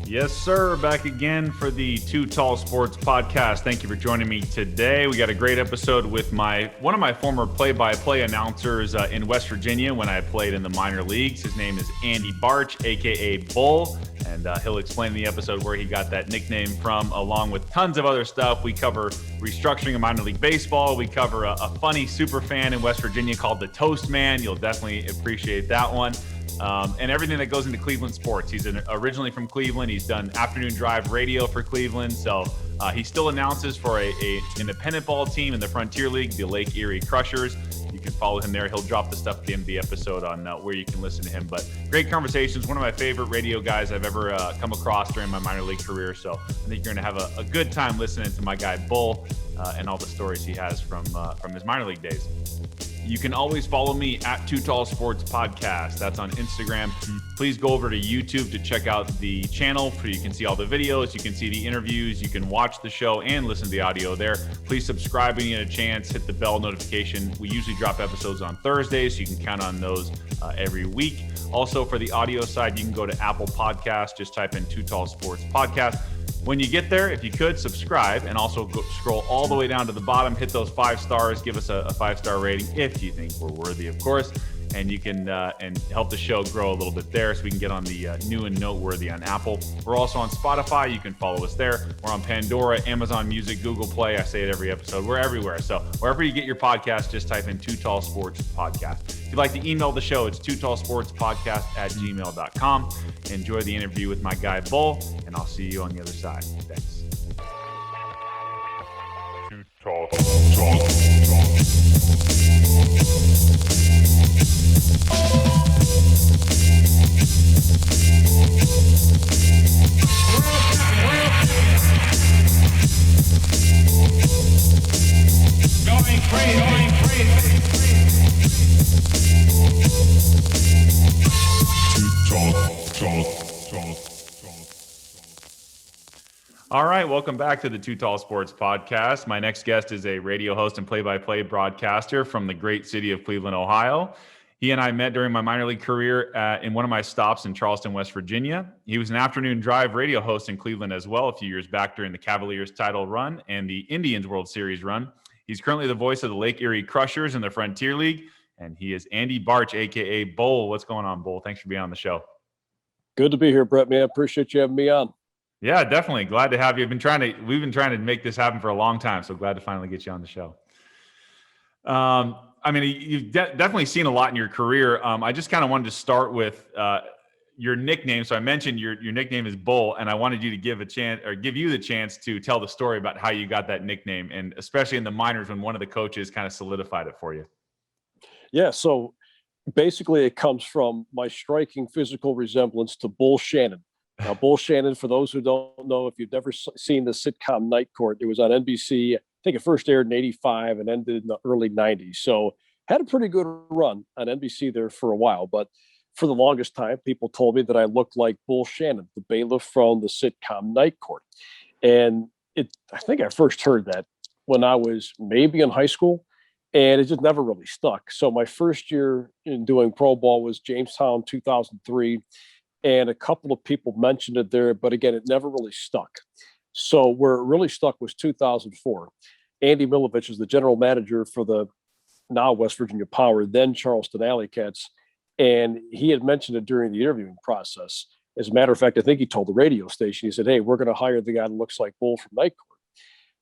Yes, sir. Back again for the Too Tall Sports podcast. Thank you for joining me today. We got a great episode with one of my former play-by-play announcers in West Virginia when I played in the minor leagues. His name is Andy Barch, aka Bull, and he'll explain in the episode where he got that nickname from, along with tons of other stuff. We cover restructuring in minor league baseball. We cover a funny super fan in West Virginia called the Toast Man. You'll definitely appreciate that one. And everything that goes into Cleveland sports. He's originally from Cleveland. He's done afternoon drive radio for Cleveland. So he still announces for a independent ball team in the Frontier League, the Lake Erie Crushers. You can follow him there. He'll drop the stuff at the end of the episode on where you can listen to him. But great conversations. One of my favorite radio guys I've ever come across during my minor league career. So I think you're going to have a good time listening to my guy Bull and all the stories he has from his minor league days. You can always follow me at Too Tall Sports Podcast. That's on Instagram. Please go over to YouTube to check out the channel so you can see all the videos. You can see the interviews. You can watch the show and listen to the audio there. Please subscribe when you get a chance. Hit the bell notification. We usually drop episodes on Thursdays, so you can count on those every week. Also, for the audio side, you can go to Apple Podcasts. Just type in Too Tall Sports Podcast. When you get there, if you could, subscribe and also scroll all the way down to the bottom, hit those 5 stars, give us a 5-star rating if you think we're worthy, of course. And you can and help the show grow a little bit there so we can get on the new and noteworthy on Apple. We're also on Spotify. You can follow us there. We're on Pandora, Amazon Music, Google Play. I say it every episode. We're everywhere. So wherever you get your podcast, just type in Too Tall Sports Podcast. If you'd like to email the show, it's tootallsportspodcast@gmail.com. Enjoy the interview with my guy Bull, and I'll see you on the other side. Thanks. Too Tall. Going crazy. All right, welcome back to the Too Tall Sports Podcast. My next guest is a radio host and play-by-play broadcaster from the great city of Cleveland, Ohio. He and I met during my minor league career in one of my stops in Charleston, West Virginia. He was an afternoon drive radio host in Cleveland as well a few years back during the Cavaliers title run and the Indians World Series run. He's currently the voice of the Lake Erie Crushers in the Frontier League, and he is Andy Barch, a.k.a. Bull. What's going on, Bull? Thanks for being on the show. Good to be here, Brett, man. Appreciate you having me on. Yeah, definitely. Glad to have you. We've been trying to make this happen for a long time, so glad to finally get you on the show. I mean, you've definitely seen a lot in your career. I just kind of wanted to start with your nickname. So I mentioned your nickname is Bull, and I wanted you to give you the chance to tell the story about how you got that nickname, and especially in the minors when one of the coaches kind of solidified it for you. Yeah, so basically it comes from my striking physical resemblance to Bull Shannon. Now, Bull Shannon, for those who don't know, if you've never seen the sitcom Night Court, it was on NBC. I think it first aired in '85 and ended in the early '90s. So had a pretty good run on NBC there for a while. But for the longest time, people told me that I looked like Bull Shannon, the bailiff from the sitcom Night Court. And I think I first heard that when I was maybe in high school, and it just never really stuck. So my first year in doing pro ball was Jamestown 2003. And a couple of people mentioned it there, but again, it never really stuck. So where it really stuck was 2004. Andy Milovich is the general manager for the now West Virginia Power, then Charleston Alley Cats. And he had mentioned it during the interviewing process. As a matter of fact, I think he told the radio station, he said, "Hey, we're going to hire the guy that looks like Bull from Night Court."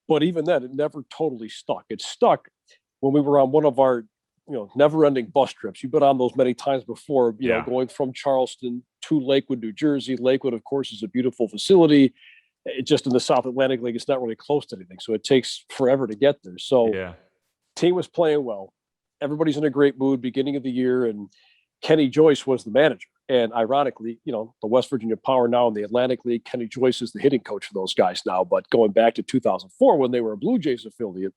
But even then, it never totally stuck. It stuck when we were on one of our never-ending bus trips. You've been on those many times before, you know, going from Charleston to Lakewood, New Jersey. Lakewood, of course, is a beautiful facility. Just in the South Atlantic League, it's not really close to anything. So it takes forever to get there. So team was playing well. Everybody's in a great mood beginning of the year. And Kenny Joyce was the manager. And ironically, the West Virginia Power now in the Atlantic League, Kenny Joyce is the hitting coach for those guys now. But going back to 2004, when they were a Blue Jays affiliate,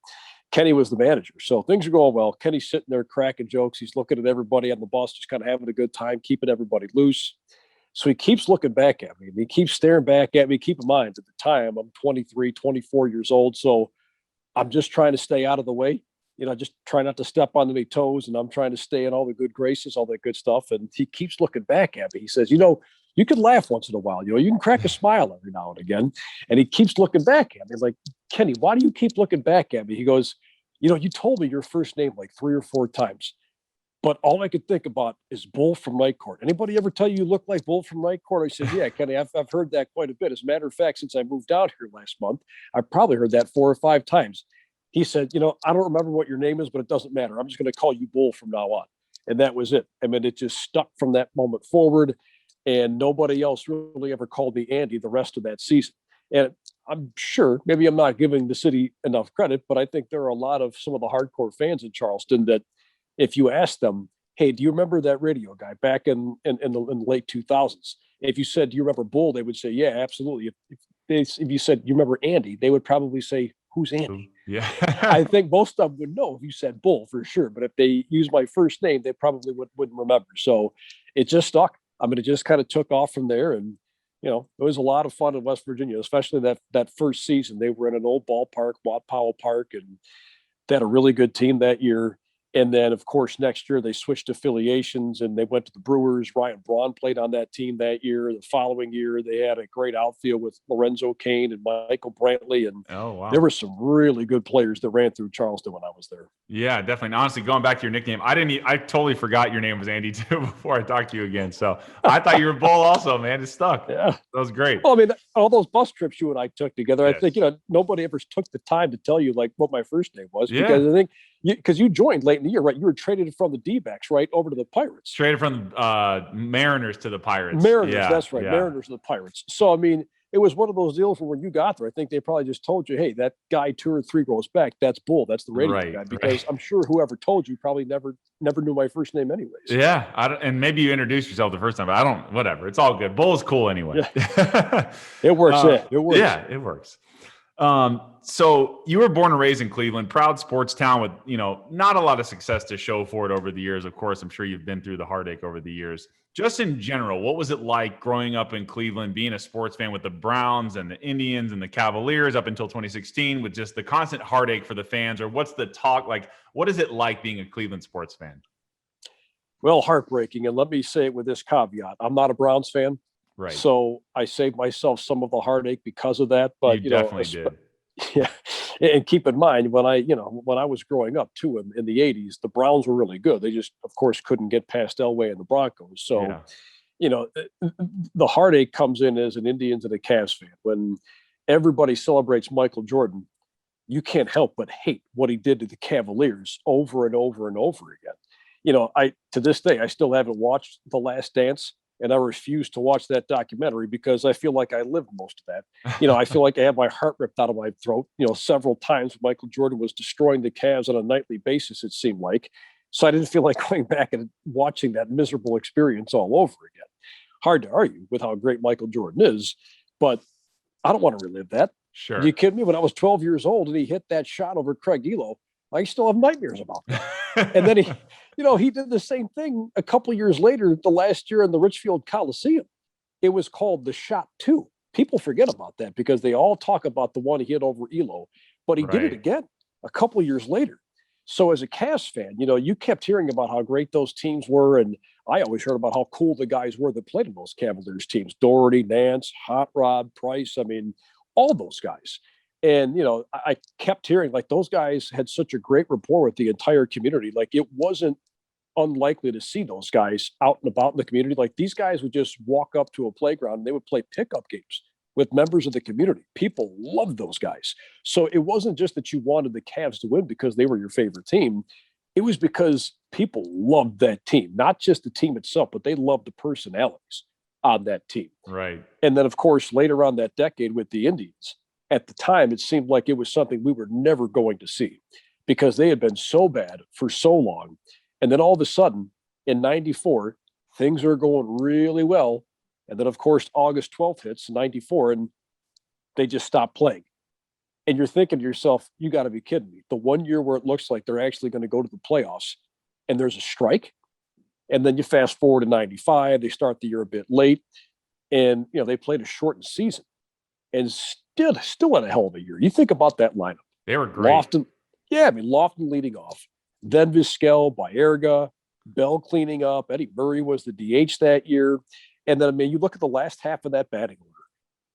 Kenny was the manager. So things are going well. Kenny's sitting there cracking jokes. He's looking at everybody on the bus, just kind of having a good time, keeping everybody loose. So he keeps looking back at me, and he keeps staring back at me. Keep in mind, at the time, I'm 23, 24 years old. So I'm just trying to stay out of the way, just try not to step on any toes. And I'm trying to stay in all the good graces, all that good stuff. And he keeps looking back at me. He says, you you could laugh once in a while. You can crack a smile every now and again. And he keeps looking back at me. Like, Kenny, why do you keep looking back at me? He goes, you told me your first name like 3 or 4 times, but all I could think about is Bull from Night Court. Anybody ever tell you look like Bull from Night Court? I said, yeah, Kenny, I've heard that quite a bit. As a matter of fact, since I moved out here last month, I've probably heard that 4 or 5 times. He said, I don't remember what your name is, but it doesn't matter. I'm just going to call you Bull from now on. And that was it. I mean, it just stuck from that moment forward. And nobody else really ever called me Andy the rest of that season. And I'm sure maybe I'm not giving the city enough credit, but I think there are a lot of some of the hardcore fans in Charleston that if you ask them, hey, do you remember that radio guy back in the late 2000s? If you said, do you remember Bull? They would say, yeah, absolutely. If you said, you remember Andy? They would probably say, who's Andy? Yeah. I think most of them would know if you said Bull for sure. But if they used my first name, they probably wouldn't remember. So it just stuck. I mean, it just kind of took off from there. And, it was a lot of fun in West Virginia, especially that first season. They were in an old ballpark, Watt Powell Park, and they had a really good team that year. And then, of course, next year they switched affiliations and they went to the Brewers. Ryan Braun played on that team that year. The following year, they had a great outfield with Lorenzo Cain and Michael Brantley. And there were some really good players that ran through Charleston when I was there. Yeah, definitely. And honestly, going back to your nickname, I totally forgot your name was Andy too before I talked to you again. So I thought you were Bull also, man. It stuck. Yeah. That was great. Well, I mean, all those bus trips you and I took together, Yes. I think, nobody ever took the time to tell you like what my first name was because I think because you joined late in the year, right? You were traded from the D-backs, right, over to the Pirates. Traded from Mariners to the Pirates. Mariners, yeah, that's right. Yeah. Mariners to the Pirates. So, I mean, it was one of those deals where when you got there, I think they probably just told you, hey, that guy 2 or 3 rows back, that's Bull. That's the radio guy. Because I'm sure whoever told you probably never knew my first name anyways. Yeah. And maybe you introduced yourself the first time, but whatever. It's all good. Bull is cool anyway. Yeah. It works. It works. Yeah, it works. So you were born and raised in Cleveland, proud sports town with, not a lot of success to show for it over the years. Of course, I'm sure you've been through the heartache over the years. Just in general, what was it like growing up in Cleveland, being a sports fan with the Browns and the Indians and the Cavaliers up until 2016 with just the constant heartache for the fans? Or what's the talk like? What is it like being a Cleveland sports fan? Well, heartbreaking. And let me say it with this caveat. I'm not a Browns fan. Right. So I saved myself some of the heartache because of that. But you definitely did. Yeah. And keep in mind when I was growing up too in the 80s, the Browns were really good. They just, of course, couldn't get past Elway and the Broncos. So, the heartache comes in as an Indians and a Cavs fan. When everybody celebrates Michael Jordan, you can't help but hate what he did to the Cavaliers over and over and over again. To this day, I still haven't watched The Last Dance. And I refuse to watch that documentary because I feel like I lived most of that. I feel like I had my heart ripped out of my throat, several times. Michael Jordan was destroying the Cavs on a nightly basis, it seemed like. So I didn't feel like going back and watching that miserable experience all over again. Hard to argue with how great Michael Jordan is, but I don't want to relive that. Sure. Are you kidding me? When I was 12 years old and he hit that shot over Craig Elo, I still have nightmares about that. And then he did the same thing a couple of years later, the last year in the Richfield Coliseum. It was called the Shot 2. People forget about that because they all talk about the one he hit over Elo, but he did it again a couple of years later. So as a Cavs fan, you kept hearing about how great those teams were. And I always heard about how cool the guys were that played in those Cavaliers teams. Doherty, Nance, Hot Rod, Price. I mean, all those guys. And, I kept hearing like those guys had such a great rapport with the entire community. Like it wasn't unlikely to see those guys out and about in the community. Like these guys would just walk up to a playground and they would play pickup games with members of the community. People loved those guys. So it wasn't just that you wanted the Cavs to win because they were your favorite team. It was because people loved that team, not just the team itself, but they loved the personalities on that team. Right. And then, of course, later on that decade with the Indians, at the time, it seemed like it was something we were never going to see because they had been so bad for so long. And then all of a sudden, in 94, things are going really well. And then, of course, August 12th hits, 94, and they just stop playing. And you're thinking to yourself, you got to be kidding me. The one year where it looks like they're actually going to go to the playoffs and there's a strike. And then you fast forward to 95, they start the year a bit late. And, they played a shortened season and still had a hell of a year. You think about that lineup. They were great. Lofton leading off. Then Vizquel, Baerga, Bell cleaning up. Eddie Murray was the DH that year. And then, I mean, you look at the last half of that batting order,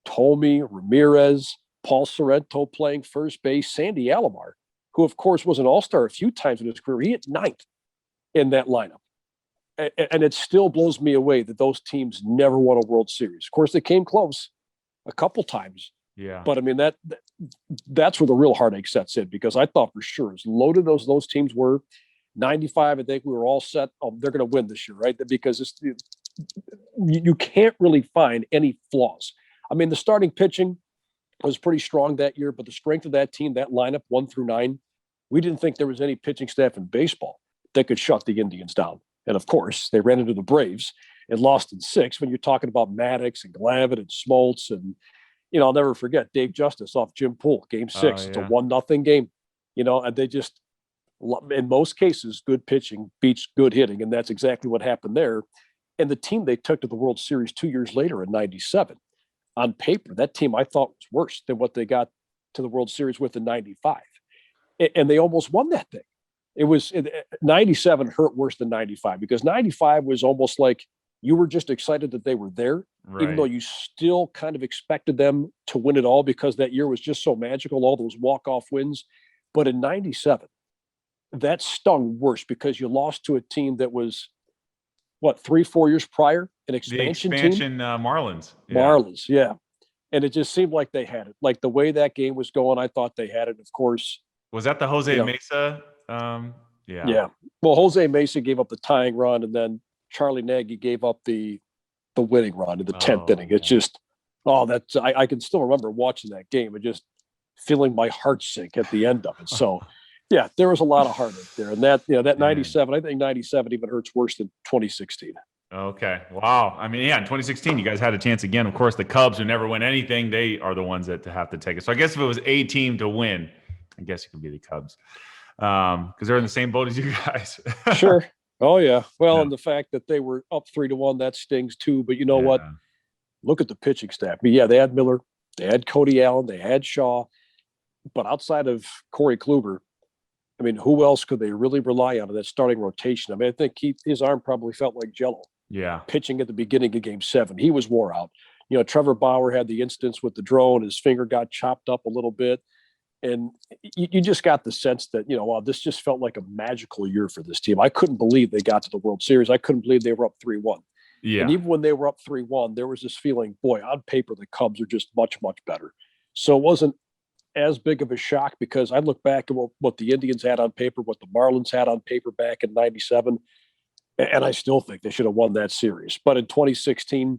Tomey, Ramirez, Paul Sorrento playing first base, Sandy Alomar, who of course was an all-star a few times in his career. He hit ninth in that lineup. And it still blows me away that those teams never won a World Series. Of course, they came close a couple times. Yeah. But I mean, that's where the real heartache sets in, because I thought for sure, as loaded as those teams were, 95, I think we were all set. Oh, they're going to win this year, right? Because you can't really find any flaws. I mean, the starting pitching was pretty strong that year, but the strength of that team, that lineup 1 through 9, we didn't think there was any pitching staff in baseball that could shut the Indians down. And of course, they ran into the Braves and lost in 6 when you're talking about Maddox and Glavine and Smoltz. And, I'll never forget Dave Justice off Jim Poole, game 6. Yeah. It's a 1-0 game, and they just, in most cases, good pitching beats good hitting. And that's exactly what happened there. And the team they took to the World Series 2 years later in 97, on paper, that team I thought was worse than what they got to the World Series with in 95. And they almost won that thing. It was 97 hurt worse than 95, because 95 was almost like you were just excited that they were there, right, even though you still kind of expected them to win it all because that year was just so magical, all those walk-off wins. But in 97, that stung worse because you lost to a team that was, 3-4 years prior, an expansion team? Marlins. Yeah. Marlins, yeah. And it just seemed like they had it. Like the way that game was going, I thought they had it. Of course. Was that the Jose Mesa? Yeah. Well, Jose Mesa gave up the tying run, and then Charlie Nagy gave up the winning run in the 10th inning. It's just, I can still remember watching that game and just feeling my heart sink at the end of it. So, yeah, there was a lot of heartache there. And that 97, I think 97 even hurts worse than 2016. Okay. Wow. I mean, yeah, in 2016, you guys had a chance again. Of course, the Cubs, who never win anything, they are the ones that have to take it. So I guess if it was a team to win, I guess it could be the Cubs, because they're in the same boat as you guys. Sure. Oh, yeah. Well, and the fact that they were up 3-1, that stings too. But you know what? Look at the pitching staff. I mean, yeah, they had Miller, they had Cody Allen, they had Shaw. But outside of Corey Kluber, I mean, who else could they really rely on in that starting rotation? I mean, I think his arm probably felt like jello. Yeah. Pitching at the beginning of game 7. He was wore out. Trevor Bauer had the instance with the drone. His finger got chopped up a little bit. And you just got the sense that, wow, this just felt like a magical year for this team. I couldn't believe they got to the World Series. I couldn't believe they were up 3-1. Yeah. And even when they were up 3-1, there was this feeling, boy, on paper, the Cubs are just much, much better. So it wasn't as big of a shock, because I look back at what the Indians had on paper, what the Marlins had on paper back in 97, and I still think they should have won that series. But in 2016,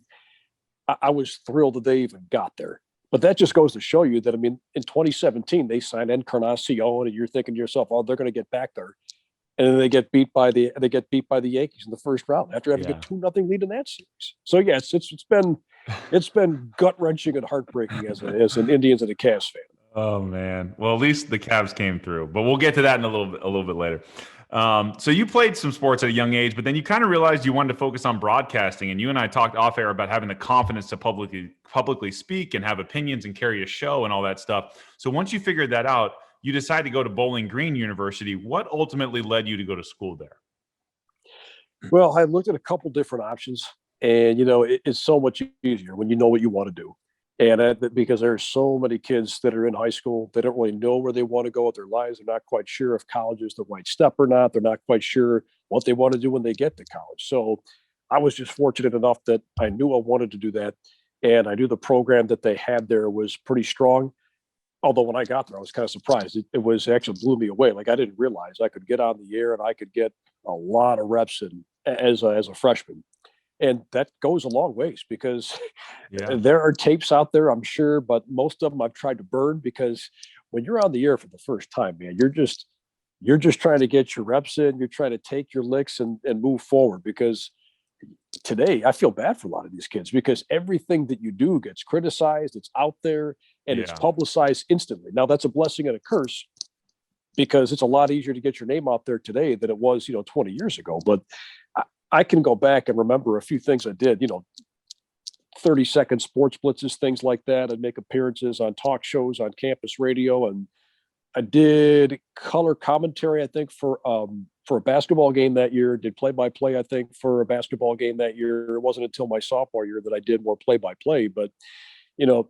I was thrilled that they even got there. But that just goes to show you that, I mean, in 2017, they signed Encarnacion, and you're thinking to yourself, oh, they're going to get back there. And then they get beat by the Yankees in the first round after having a 2-0 lead in that series. So yeah, it's been gut wrenching and heartbreaking as an Indians and a Cavs fan. Oh man. Well, at least the Cavs came through, but we'll get to that in a little bit later. So you played some sports at a young age, but then you kind of realized you wanted to focus on broadcasting, and you and I talked off air about having the confidence to publicly speak and have opinions and carry a show and all that stuff. So once you figured that out, you decided to go to Bowling Green University. What ultimately led you to go to school there? Well, I looked at a couple different options, and it's so much easier when you know what you want to do. And because there are so many kids that are in high school, they don't really know where they want to go with their lives. They're not quite sure if college is the right step or not. They're not quite sure what they want to do when they get to college. So I was just fortunate enough that I knew I wanted to do that. And I knew the program that they had there was pretty strong. Although when I got there, I was kind of surprised. It was actually blew me away. Like, I didn't realize I could get on the air and I could get a lot of reps as a freshman. And that goes a long ways, because there are tapes out there, I'm sure, but most of them I've tried to burn, because when you're on the air for the first time, man, you're just trying to get your reps in. You're trying to take your licks and move forward, because today I feel bad for a lot of these kids, because everything that you do gets criticized. It's out there and it's publicized instantly. Now, that's a blessing and a curse, because it's a lot easier to get your name out there today than it was, 20 years ago. But I can go back and remember a few things I did, 30-second sports blitzes, things like that. I'd make appearances on talk shows on campus radio. And I did color commentary, I think, for a basketball game that year. Did play-by-play, I think, for a basketball game that year. It wasn't until my sophomore year that I did more play-by-play. But, you know,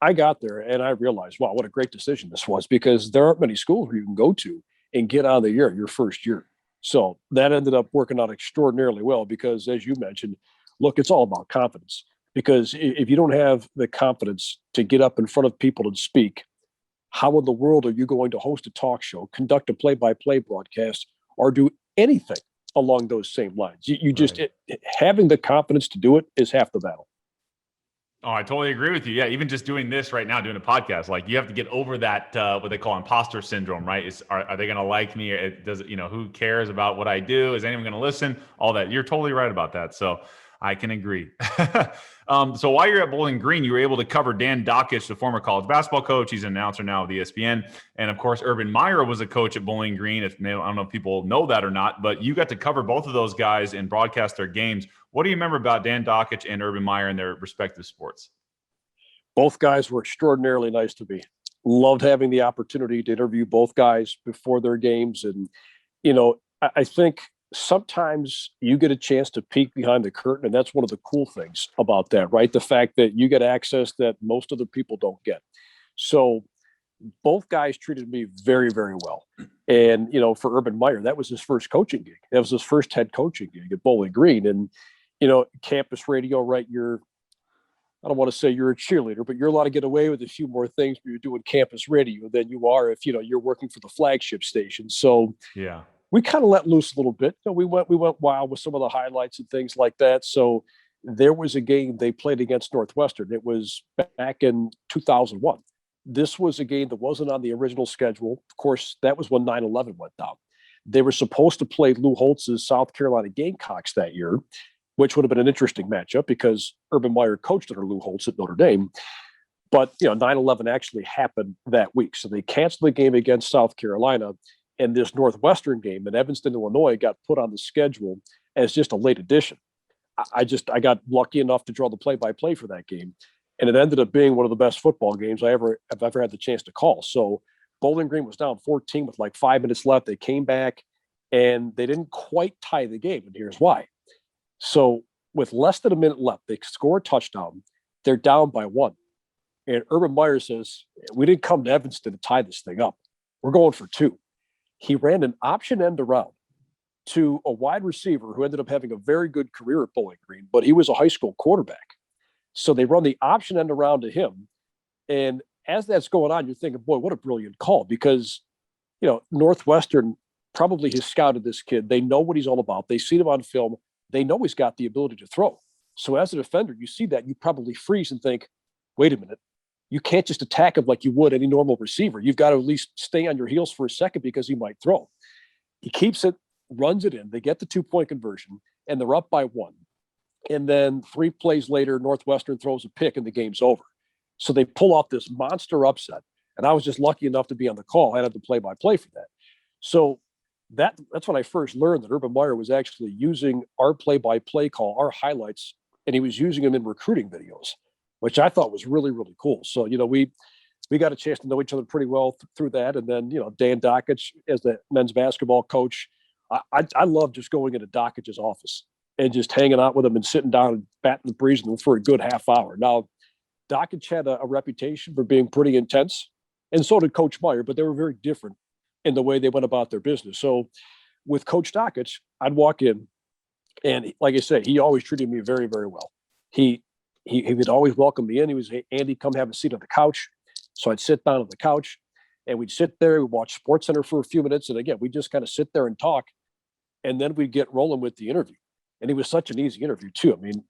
I got there and I realized, wow, what a great decision this was, because there aren't many schools where you can go to and get out of the year, your first year. So that ended up working out extraordinarily well because, as you mentioned, look, it's all about confidence. Because if you don't have the confidence to get up in front of people and speak, how in the world are you going to host a talk show, conduct a play-by-play broadcast, or do anything along those same lines? You just having the confidence to do it is half the battle. Oh, I totally agree with you. Yeah, even just doing this right now, doing a podcast, like you have to get over that what they call imposter syndrome, right? Are they going to like me? Or does it, who cares about what I do? Is anyone going to listen? All that. You're totally right about that. So I can agree. So while you're at Bowling Green, you were able to cover Dan Dockich, the former college basketball coach. He's an announcer now with ESPN. And of course, Urban Meyer was a coach at Bowling Green. I don't know if people know that or not, but you got to cover both of those guys and broadcast their games. What do you remember about Dan Dockich and Urban Meyer in their respective sports? Both guys were extraordinarily nice to me. Loved having the opportunity to interview both guys before their games. And, I think sometimes you get a chance to peek behind the curtain, and that's one of the cool things about that, right? The fact that you get access that most other people don't get. So both guys treated me very, very well. And, for Urban Meyer, that was his first coaching gig. That was his first head coaching gig at Bowling Green. And, campus radio, right? I don't want to say you're a cheerleader, but you're allowed to get away with a few more things when you're doing campus radio than you are if, you're working for the flagship station. So yeah, we kind of let loose a little bit. We went wild with some of the highlights and things like that. So there was a game they played against Northwestern. It was back in 2001. This was a game that wasn't on the original schedule. Of course, that was when 9/11 went down. They were supposed to play Lou Holtz's South Carolina Gamecocks that year, which would have been an interesting matchup because Urban Meyer coached under Lou Holtz at Notre Dame. But, 9/11 actually happened that week. So they canceled the game against South Carolina. And this Northwestern game in Evanston, Illinois got put on the schedule as just a late addition. I got lucky enough to draw the play-by-play for that game. And it ended up being one of the best football games I've ever had the chance to call. So Bowling Green was down 14 with like 5 minutes left. They came back and they didn't quite tie the game. And here's why. So with less than a minute left, they score a touchdown. They're down by 1. And Urban Meyer says, we didn't come to Evanston to tie this thing up. We're going for 2. He ran an option end around to a wide receiver who ended up having a very good career at Bowling Green, but he was a high school quarterback. So they run the option end around to him. And as that's going on, you're thinking, boy, what a brilliant call, because, Northwestern probably has scouted this kid. They know what he's all about. They've seen him on film. They know he's got the ability to throw. So as a defender, you see that, you probably freeze and think, wait a minute. You can't just attack him like you would any normal receiver. You've got to at least stay on your heels for a second because he might throw. He keeps it, runs it in. They get the 2-point conversion, and they're up by 1. And then 3 plays later, Northwestern throws a pick, and the game's over. So they pull off this monster upset. And I was just lucky enough to be on the call. I had the play-by-play for that. So that's when I first learned that Urban Meyer was actually using our play-by-play call, our highlights, and he was using them in recruiting videos, which I thought was really, really cool. So, we got a chance to know each other pretty well through that. And then, Dan Dockich as the men's basketball coach, I love just going into Dockich's office and just hanging out with him and sitting down and batting the breeze with him for a good half hour. Now, Dockich had a reputation for being pretty intense, and so did Coach Meyer, but they were very different in the way they went about their business. So with Coach Dockich, I'd walk in, and like I said, he always treated me very, very well. He would always welcome me in. He was, hey, Andy, come have a seat on the couch. So I'd sit down on the couch, and we'd sit there, we'd watch SportsCenter for a few minutes. And again, we'd just kind of sit there and talk, and then we'd get rolling with the interview. And it was such an easy interview too. I mean,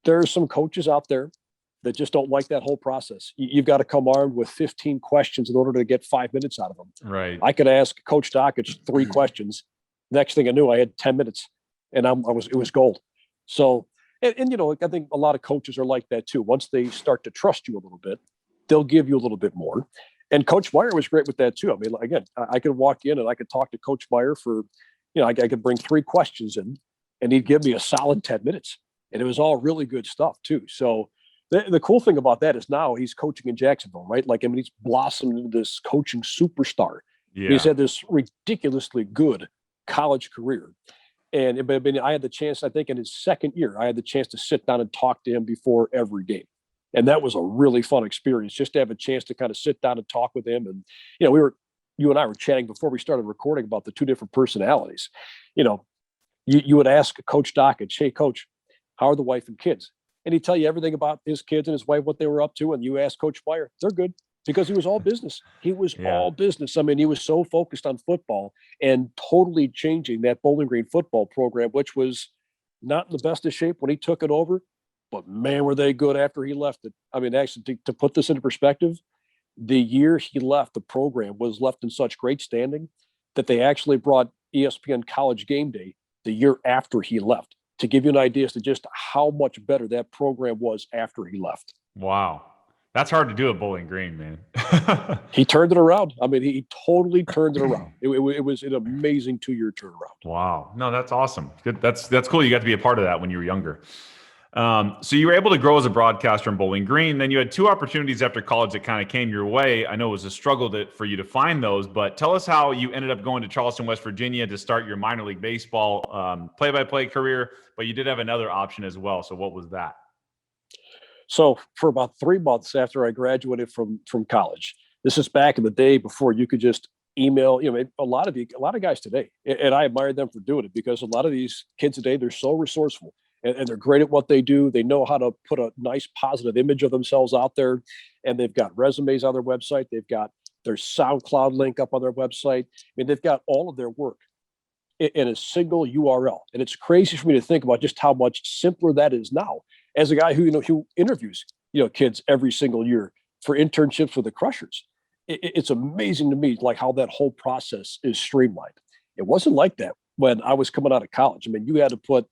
there are some coaches out there that just don't like that whole process. You've got to come armed with 15 questions in order to get 5 minutes out of them. Right. I could ask Coach Dockich 3 questions. Next thing I knew, I had 10 minutes, and it was gold. So, and I think a lot of coaches are like that too. Once they start to trust you a little bit, they'll give you a little bit more. And Coach Meyer was great with that too. I mean, again, I could walk in and I could talk to Coach Meyer for, I could bring 3 questions in, and he'd give me a solid 10 minutes. And it was all really good stuff too. So The cool thing about that is now he's coaching in Jacksonville, right? Like, I mean, he's blossomed into this coaching superstar. Yeah. He's had this ridiculously good college career. And I had the chance, I think in his second year, I had the chance to sit down and talk to him before every game. And that was a really fun experience, just to have a chance to kind of sit down and talk with him. And, you and I were chatting before we started recording about the two different personalities. You would ask Coach Dockage, hey, Coach, how are the wife and kids? And he'd tell you everything about his kids and his wife, what they were up to. And you ask Coach Meyer, they're good, because he was all business. He was all business. I mean, he was so focused on football and totally changing that Bowling Green football program, which was not in the best of shape when he took it over. But man, were they good after he left it. I mean, actually, to put this into perspective, the year he left, the program was left in such great standing that they actually brought ESPN College Game Day the year after he left, to give you an idea as to just how much better that program was after he left. Wow. That's hard to do at Bowling Green, man. He turned it around. I mean, he totally turned it around. It was an amazing 2-year turnaround. Wow. No, that's awesome. Good. That's cool. You got to be a part of that when you were younger. So you were able to grow as a broadcaster in Bowling Green. Then you had two opportunities after college that kind of came your way. I know it was a struggle for you to find those, but tell us how you ended up going to Charleston, West Virginia to start your minor league baseball play-by-play career, but you did have another option as well. So what was that? So for about 3 months after I graduated from college, this is back in the day before you could just email, a lot of guys today, and I admire them for doing it, because a lot of these kids today, they're so resourceful and they're great at what they do. They know how to put a nice positive image of themselves out there, and they've got resumes on their website. They've got their SoundCloud link up on their website. I mean, they've got all of their work in a single URL. And it's crazy for me to think about just how much simpler that is now. As a guy who interviews, kids every single year for internships with the Crushers, it's amazing to me, like, how that whole process is streamlined. It wasn't like that when I was coming out of college. I mean, you had to put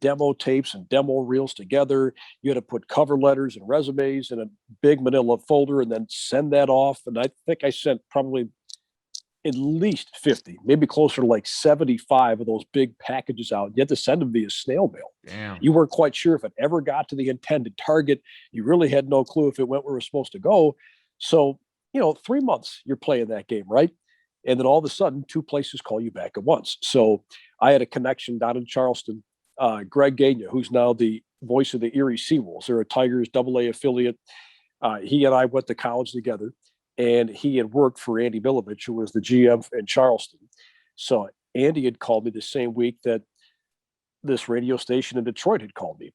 demo tapes and demo reels together. You had to put cover letters and resumes in a big manila folder and then send that off. And I think I sent probably at least 50, maybe closer to like 75 of those big packages out. You had to send them via snail mail. Damn. You weren't quite sure if it ever got to the intended target. You really had no clue if it went where it was supposed to go. So, 3 months you're playing that game, right? And then all of a sudden, two places call you back at once. So I had a connection down in Charleston. Greg Gagne, who's now the voice of the Erie Seawolves. They're a Tigers AA affiliate. He and I went to college together. And he had worked for Andy MiLB, who was the GM in Charleston. So Andy had called me the same week that this radio station in Detroit had called me.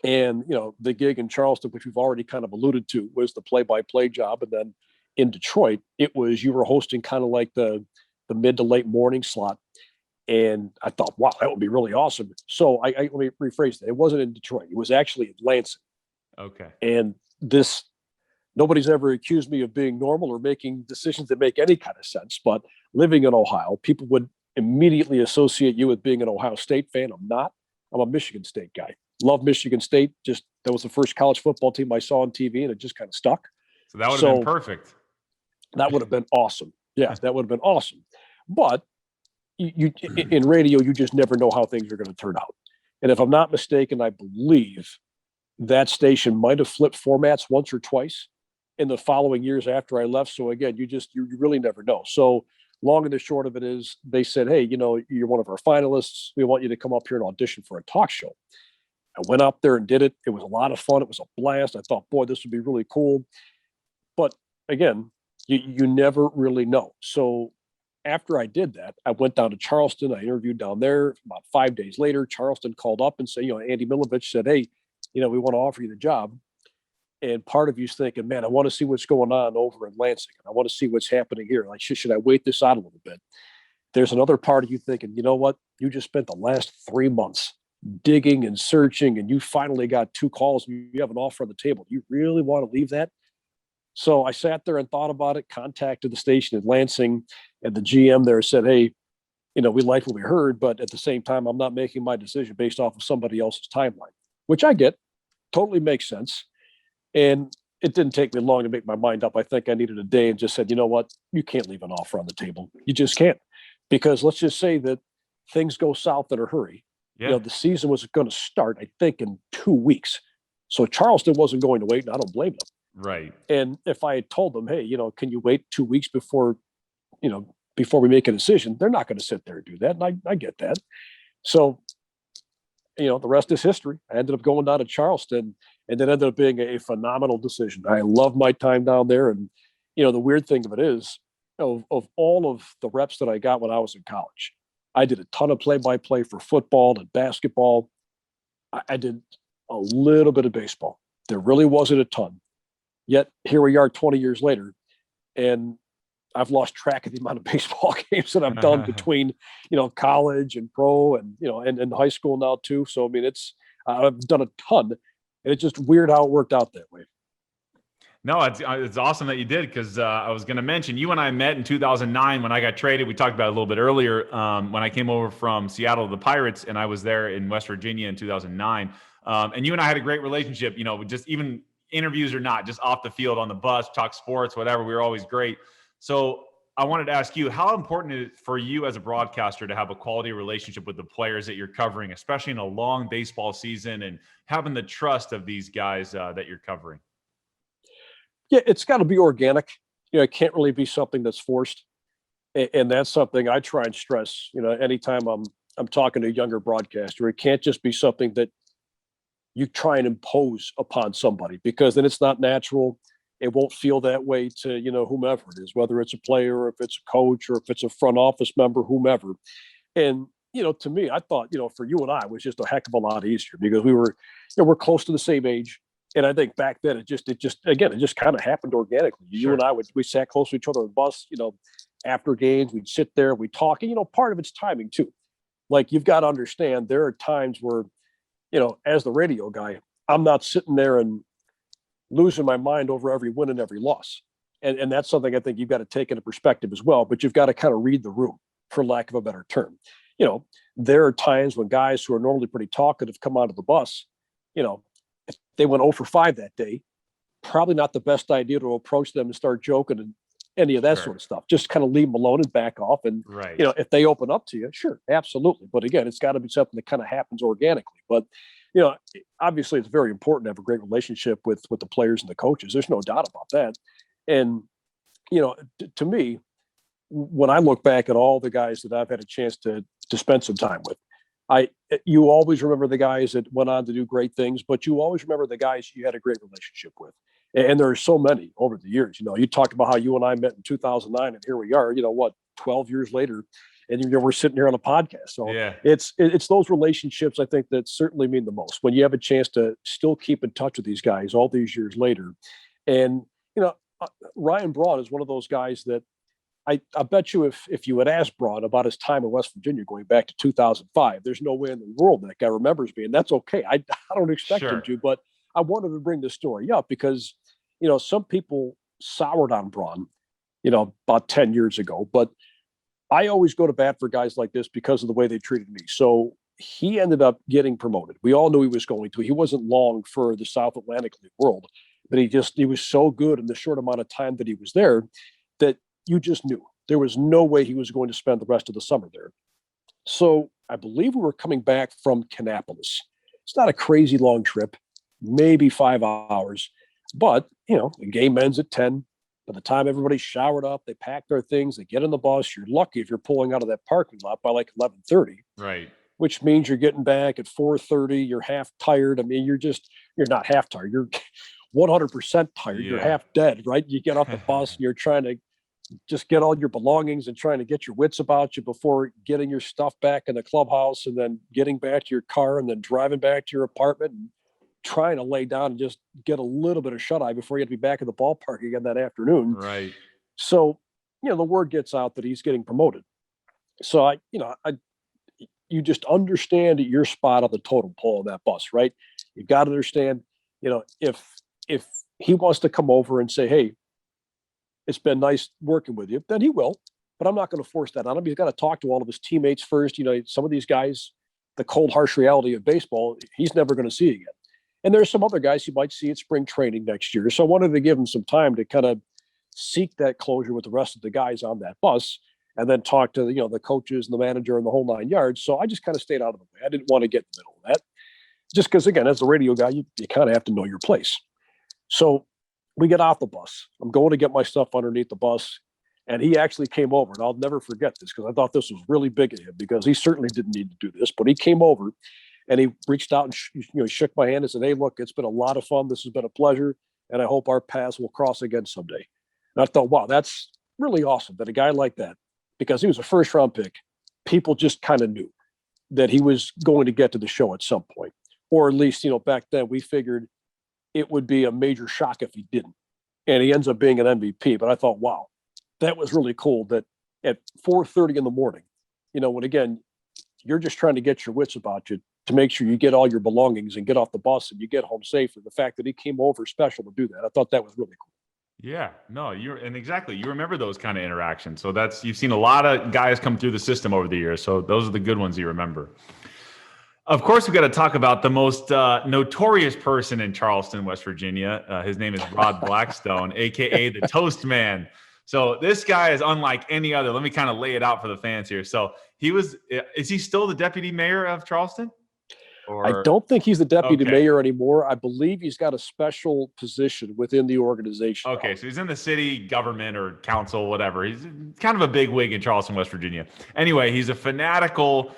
And, the gig in Charleston, which we've already kind of alluded to, was the play-by-play job. And then in Detroit, it was, you were hosting kind of like the mid to late morning slot. And I thought, wow, that would be really awesome. So let me rephrase that. It wasn't in Detroit. It was actually in Lansing. Okay. And nobody's ever accused me of being normal or making decisions that make any kind of sense. But living in Ohio, people would immediately associate you with being an Ohio State fan. I'm not. I'm a Michigan State guy. Love Michigan State. Just that was the first college football team I saw on TV, and it just kind of stuck. So that would have been perfect. That would have been awesome. Yeah, that would have been awesome. But you in radio, you just never know how things are going to turn out. And if I'm not mistaken, I believe that station might have flipped formats once or twice in the following years after I left. So again, you really never know. So long and the short of it is, they said, hey, you're one of our finalists. We want you to come up here and audition for a talk show. I went up there and did it. It was a lot of fun. It was a blast. I thought, boy, this would be really cool. But again, you never really know. So after I did that, I went down to Charleston. I interviewed down there. About 5 days later, Charleston called up and said, Andy MiLB said, hey, we want to offer you the job. And part of you's thinking, man, I want to see what's going on over in Lansing. I want to see what's happening here. Like, should I wait this out a little bit? There's another part of you thinking, you know what? You just spent the last 3 months digging and searching, and you finally got 2 calls. And you have an offer on the table. You really want to leave that? So I sat there and thought about it, contacted the station in Lansing, and the GM there said, hey, we liked what we heard, but at the same time, I'm not making my decision based off of somebody else's timeline, which I get. Totally makes sense. And it didn't take me long to make my mind up. I think I needed a day and just said, you know what? You can't leave an offer on the table. You just can't. Because let's just say that things go south in a hurry. Yeah. The season was going to start, I think, in 2 weeks. So Charleston wasn't going to wait, and I don't blame them. Right. And if I had told them, hey, can you wait 2 weeks before we make a decision, they're not going to sit there and do that. And I get that. So, the rest is history. I ended up going down to Charleston, and it ended up being a phenomenal decision. I love my time down there. And, the weird thing of it is, of all of the reps that I got when I was in college, I did a ton of play-by-play for football and basketball. I did a little bit of baseball. There really wasn't a ton. Yet here we are 20 years later, and I've lost track of the amount of baseball games that I've done between, college and pro and high school now too. So, I mean, I've done a ton, and it's just weird how it worked out that way. No, it's awesome that you did, because I was going to mention you and I met in 2009 when I got traded. We talked about it a little bit earlier when I came over from Seattle to the Pirates, and I was there in West Virginia in 2009. And you and I had a great relationship, just even interviews or not, just off the field, on the bus, talk sports, whatever. We were always great. So I wanted to ask you, how important is it for you as a broadcaster to have a quality relationship with the players that you're covering, especially in a long baseball season, and having the trust of these guys that you're covering? Yeah, it's got to be organic. It can't really be something that's forced. And that's something I try and stress, anytime I'm talking to a younger broadcaster. It can't just be something that you try and impose upon somebody, because then it's not natural. It won't feel that way to, whomever it is, whether it's a player or if it's a coach or if it's a front office member, whomever. And, to me, I thought, for you and I, it was just a heck of a lot easier, because we're close to the same age. And I think back then it just kind of happened organically. Sure. You and I we sat close to each other on the bus, after games, we'd sit there, we'd talk. And, part of it's timing too. Like, you've got to understand, there are times where, as the radio guy, I'm not sitting there and losing my mind over every win and every loss. And that's something I think you've got to take into perspective as well, but you've got to kind of read the room, for lack of a better term. There are times when guys who are normally pretty talkative come onto the bus, if they went 0 for 5 that day, probably not the best idea to approach them and start joking and any of that sort of stuff. Just kind of leave them alone and back off. And, right. If they open up to you, sure, absolutely. But again, it's got to be something that kind of happens organically. But, obviously it's very important to have a great relationship with the players and the coaches. There's no doubt about that. And, to me, when I look back at all the guys that I've had a chance to spend some time with, you always remember the guys that went on to do great things, but you always remember the guys you had a great relationship with. And there are so many over the years. You talked about how you and I met in 2009, and here we are, 12 years later, and we're sitting here on a podcast. So yeah. It's those relationships, I think, that certainly mean the most, when you have a chance to still keep in touch with these guys all these years later. And, Ryan Braun is one of those guys that I bet you if you had asked Braun about his time in West Virginia going back to 2005, there's no way in the world that guy remembers me. And that's okay. I don't expect him to, but I wanted to bring this story up because, some people soured on Braun, about 10 years ago, but I always go to bat for guys like this because of the way they treated me. So he ended up getting promoted. We all knew he was going to. He wasn't long for the South Atlantic League world, but he was so good in the short amount of time that he was there that you just knew there was no way he was going to spend the rest of the summer there. So I believe we were coming back from Kannapolis. It's not a crazy long trip, maybe 5 hours, but the game ends at 10. By the time everybody's showered up, they pack their things, they get on the bus. You're lucky if you're pulling out of that parking lot by like 11:30. Right. Which means you're getting back at 4:30. You're half tired. I mean, you're not half tired. You're 100% tired. Yeah. You're half dead, right? You get off the bus and you're trying to just get all your belongings and trying to get your wits about you before getting your stuff back in the clubhouse, and then getting back to your car, and then driving back to your apartment and trying to lay down and just get a little bit of shut-eye before you have to be back in the ballpark again that afternoon. Right. So, the word gets out that he's getting promoted. So you just understand your spot on the totem pole of that bus, right? You've got to understand, if he wants to come over and say, hey, it's been nice working with you, then he will, but I'm not going to force that on him. He's got to talk to all of his teammates first. Some of these guys, the cold, harsh reality of baseball, he's never going to see again. And there's some other guys you might see at spring training next year. So I wanted to give him some time to kind of seek that closure with the rest of the guys on that bus, and then talk to the coaches and the manager and the whole 9 yards. So I just kind of stayed out of the way. I didn't want to get in the middle of that. just because, again, as a radio guy, you kind of have to know your place. So we get off the bus. I'm going to get my stuff underneath the bus. And he actually came over, and I'll never forget this because I thought this was really big of him because he certainly didn't need to do this. But he came over and he reached out and shook my hand and said, "Hey, look, it's been a lot of fun. This has been a pleasure, and I hope our paths will cross again someday." And I thought, wow, that's really awesome that a guy like that, because he was a first round pick, people just kind of knew that he was going to get to the show at some point. Or at least, back then we figured it would be a major shock if he didn't. And he ends up being an MVP. But I thought, wow, that was really cool that at 4:30 in the morning, when again, you're just trying to get your wits about you to make sure you get all your belongings and get off the bus and you get home safe. And the fact that he came over special to do that, I thought that was really cool. Yeah, no, you remember those kind of interactions. So you've seen a lot of guys come through the system over the years. So those are the good ones you remember. Of course, we've got to talk about the most notorious person in Charleston, West Virginia. His name is Rod Blackstone, a.k.a. the Toast Man. So this guy is unlike any other. Let me kind of lay it out for the fans here. So is he still the deputy mayor of Charleston? I don't think he's the deputy mayor anymore. I believe he's got a special position within the organization. Okay, so he's in the city government or council, whatever. He's kind of a big wig in Charleston, West Virginia. Anyway, he's a fanatical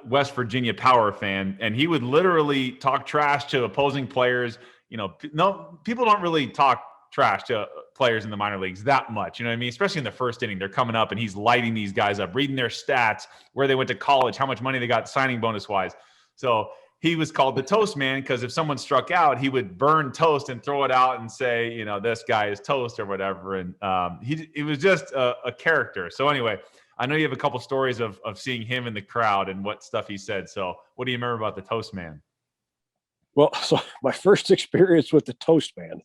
West Virginia Power fan, and he would literally talk trash to opposing players. No, people don't really talk trash to players in the minor leagues that much. You know what I mean? Especially in the first inning, they're coming up and he's lighting these guys up, reading their stats, where they went to college, how much money they got signing bonus wise. So he was called the Toast Man because if someone struck out, he would burn toast and throw it out and say, this guy is toast or whatever. And he was just a character. So anyway, I know you have a couple stories of seeing him in the crowd and what stuff he said. So what do you remember about the Toast Man? Well, so my first experience with the Toast Man,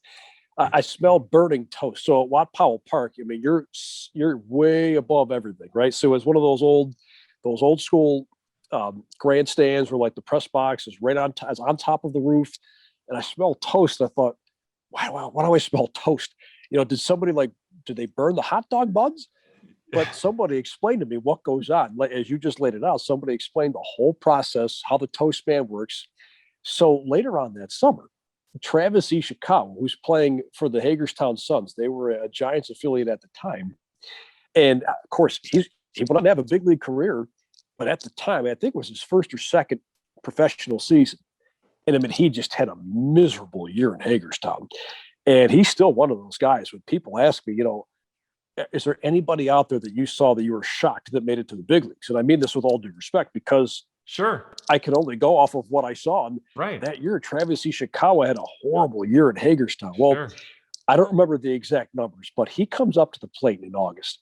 I smelled burning toast. So at Watt Powell Park, I mean, you're way above everything, right? So it's one of those old school grandstands where like the press box is right on top of the roof, and I smelled toast. I thought, why do I smell toast? Did they burn the hot dog buns? But somebody explained to me what goes on. As you just laid it out, somebody explained the whole process, how the Toast Man works. So later on that summer, Travis Ishikawa, who's playing for the Hagerstown Suns, they were a Giants affiliate at the time, and of course he went on to have a big league career. But at the time, I think it was his first or second professional season. And I mean, he just had a miserable year in Hagerstown. And he's still one of those guys when people ask me, is there anybody out there that you saw that you were shocked that made it to the big leagues? And I mean this with all due respect, because sure, I can only go off of what I saw. And right. That year, Travis Ishikawa had a horrible year in Hagerstown. Well, sure. I don't remember the exact numbers, but he comes up to the plate in August.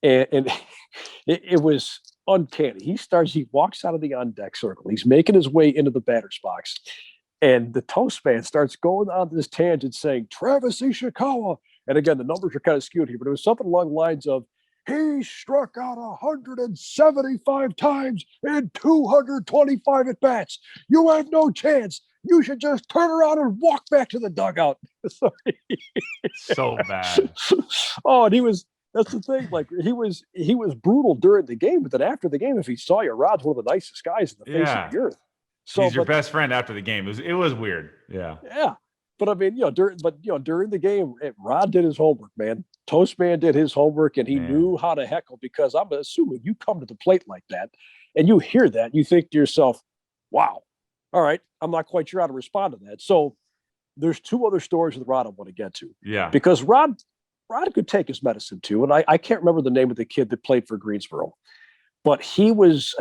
And it was uncanny. He walks out of the on-deck circle. He's making his way into the batter's box. And the Toast Man starts going on this tangent saying, Travis Ishikawa. And again, the numbers are kind of skewed here, but it was something along the lines of, he struck out 175 times in 225 at-bats. You have no chance. You should just turn around and walk back to the dugout. So bad. Oh, and that's the thing. Like he was brutal during the game, but then after the game, if he saw you, Rod's one of the nicest guys in the face of the earth. So he's your best friend after the game. It was weird. Yeah. Yeah. But I mean, during the game, Rod did his homework, man. Toast Man did his homework, and he knew how to heckle, because I'm assuming you come to the plate like that and you hear that, you think to yourself, wow, all right, I'm not quite sure how to respond to that. So there's two other stories with Rod I want to get to. Yeah. Because Rod could take his medicine too. And I can't remember the name of the kid that played for Greensboro, but he was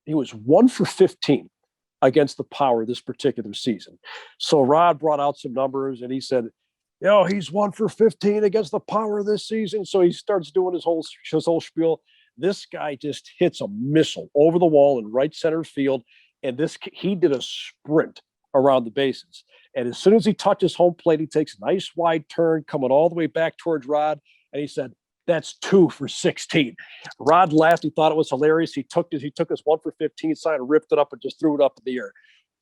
1 for 15 against the Power this particular season. So Rod brought out some numbers and he said, he's 1 for 15 against the Power this season. So he starts doing his whole spiel. This guy just hits a missile over the wall in right center field. And he did a sprint around the bases. And as soon as he touches home plate, he takes a nice wide turn coming all the way back towards Rod. And he said, that's 2 for 16. Rod laughed. He thought it was hilarious. He took his 1 for 15 sign and ripped it up and just threw it up in the air.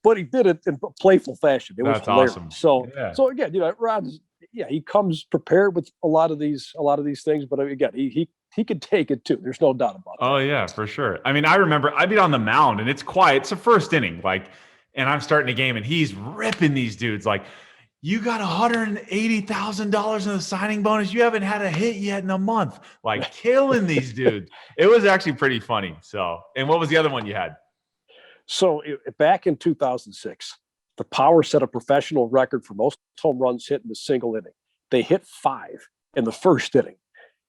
But he did it in playful fashion. It was hilarious. Awesome. So again, Rod, he comes prepared with a lot of these things. But again, he could take it too. There's no doubt about that. Oh yeah, for sure. I mean, I remember I'd be on the mound and it's quiet. It's the first inning, and I'm starting a game, and he's ripping these dudes like, you got $180,000 in the signing bonus. You haven't had a hit yet in a month. Like killing these dudes. It was actually pretty funny. So, and what was the other one you had? So back in 2006, the Power set a professional record for most home runs hit in a single inning. They hit 5 in the first inning.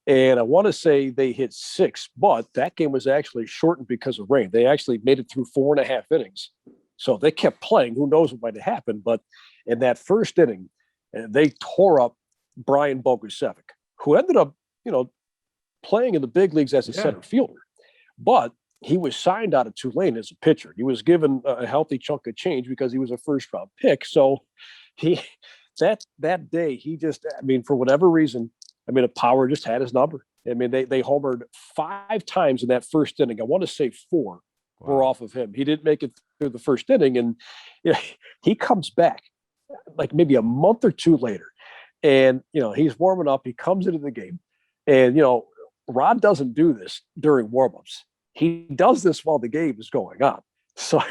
And I want to say they hit 6, but that game was actually shortened because of rain. They actually made it through 4.5 innings. So they kept playing. Who knows what might have happened? But in that first inning, they tore up Brian Bogusevic, who ended up, playing in the big leagues as a center fielder. But he was signed out of Tulane as a pitcher. He was given a healthy chunk of change because he was a first-round pick. So that day, he just, for whatever reason, the Power just had his number. They homered 5 times in that first inning. I want to say 4 were off of him. He didn't make it through the first inning, and he comes back like maybe a month or 2 later, and he's warming up. He comes into the game, and Rod doesn't do this during warmups. He does this while the game is going on. So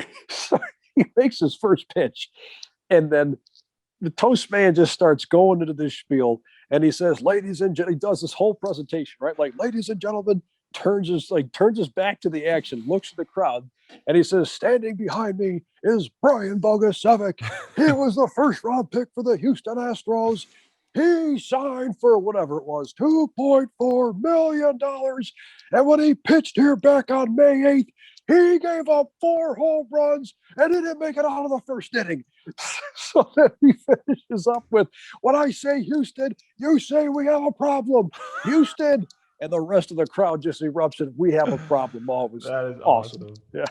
he makes his first pitch, and then the toast man just starts going into this spiel, and he says, "Ladies and gentlemen," he does this whole presentation, right? Like, "Ladies and gentlemen," turns his back to the action, looks at the crowd, and he says, "Standing behind me is Brian Bogusevic. He was the first-round pick for the Houston Astros. He signed for whatever it was, $2.4 million. And when he pitched here back on May 8th, he gave up 4 home runs and didn't make it out of the first inning." So then he finishes up with, "When I say Houston, you say we have a problem. Houston." And the rest of the crowd just erupts and "We have a problem." Always. That is awesome. Yeah.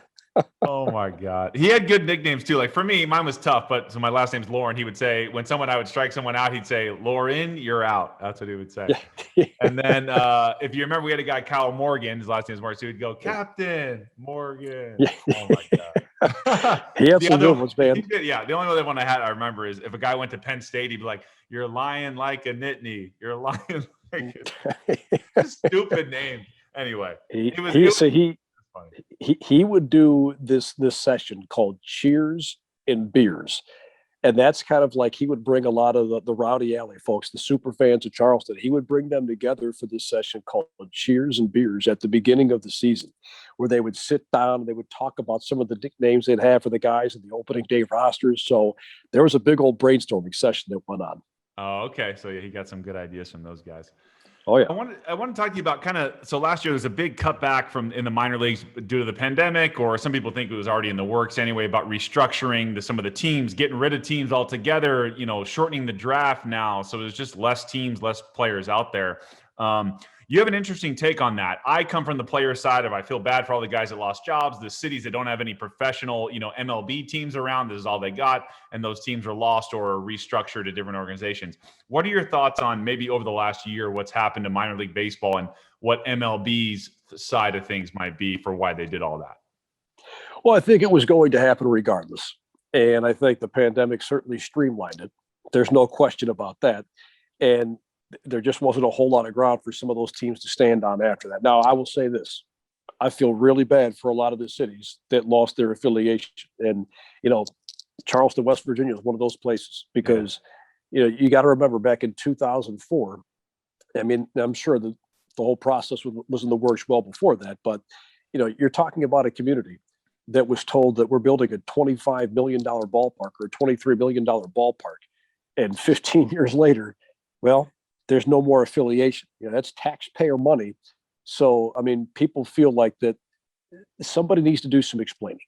Oh my God. He had good nicknames too. Like for me, mine was tough, but so my last name's Lauren. He would say, when I would strike someone out, he'd say, "Lauren, you're out." That's what he would say. Yeah. And then if you remember, we had a guy, Kyle Morgan, his last name is Morgan, so he'd go, "Captain Morgan." Yeah. Oh my God. He had some good ones, man. The only other one I remember is if a guy went to Penn State, he'd be like, "You're lying like a Nittany. You're lying like a stupid name." Anyway, he would do this session called Cheers and Beers. And that's kind of like, he would bring a lot of the Rowdy Alley folks, the super fans of Charleston. He would bring them together for this session called Cheers and Beers at the beginning of the season, where they would sit down and they would talk about some of the nicknames they'd have for the guys in the opening day rosters. So there was a big old brainstorming session that went on. Oh, okay. So yeah, he got some good ideas from those guys. Oh yeah. I want to talk to you about so last year there was a big cutback in the minor leagues due to the pandemic, or some people think it was already in the works anyway, about restructuring some of the teams, getting rid of teams altogether, shortening the draft now. So there's just less teams, less players out there. You have an interesting take on that. I come from the player side I feel bad for all the guys that lost jobs, the cities that don't have any professional, MLB teams around. This is all they got. And those teams are lost or restructured to different organizations. What are your thoughts on maybe over the last year, what's happened to minor league baseball and what MLB's side of things might be for why they did all that? Well, I think it was going to happen regardless. And I think the pandemic certainly streamlined it. There's no question about that. And there just wasn't a whole lot of ground for some of those teams to stand on after that. Now, I will say this. I feel really bad for a lot of the cities that lost their affiliation. And, Charleston, West Virginia is one of those places because, you got to remember back in 2004, I'm sure the whole process was in the works well before that, but, you're talking about a community that was told that we're building a $25 million ballpark or a $23 million ballpark. And 15 years later, well, there's no more affiliation. That's taxpayer money. So, people feel like that somebody needs to do some explaining.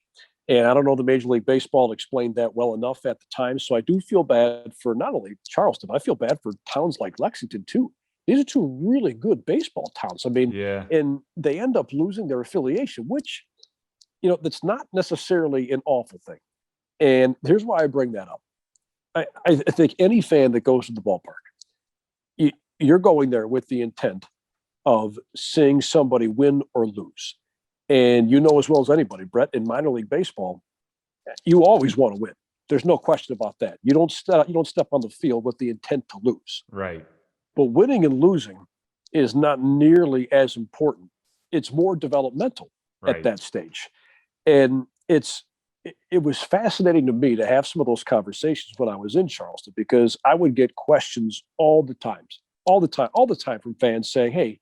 And I don't know the Major League Baseball explained that well enough at the time. So I do feel bad for not only Charleston, I feel bad for towns like Lexington too. These are 2 really good baseball towns. And they end up losing their affiliation, which, that's not necessarily an awful thing. And here's why I bring that up. I think any fan that goes to the ballpark, you're going there with the intent of seeing somebody win or lose. And as well as anybody, Brett, in minor league baseball, you always want to win. There's no question about that. You don't step on the field with the intent to lose. Right. But winning and losing is not nearly as important. It's more developmental at that stage. And it's it was fascinating to me to have some of those conversations when I was in Charleston, because I would get questions all the time from fans saying, "Hey,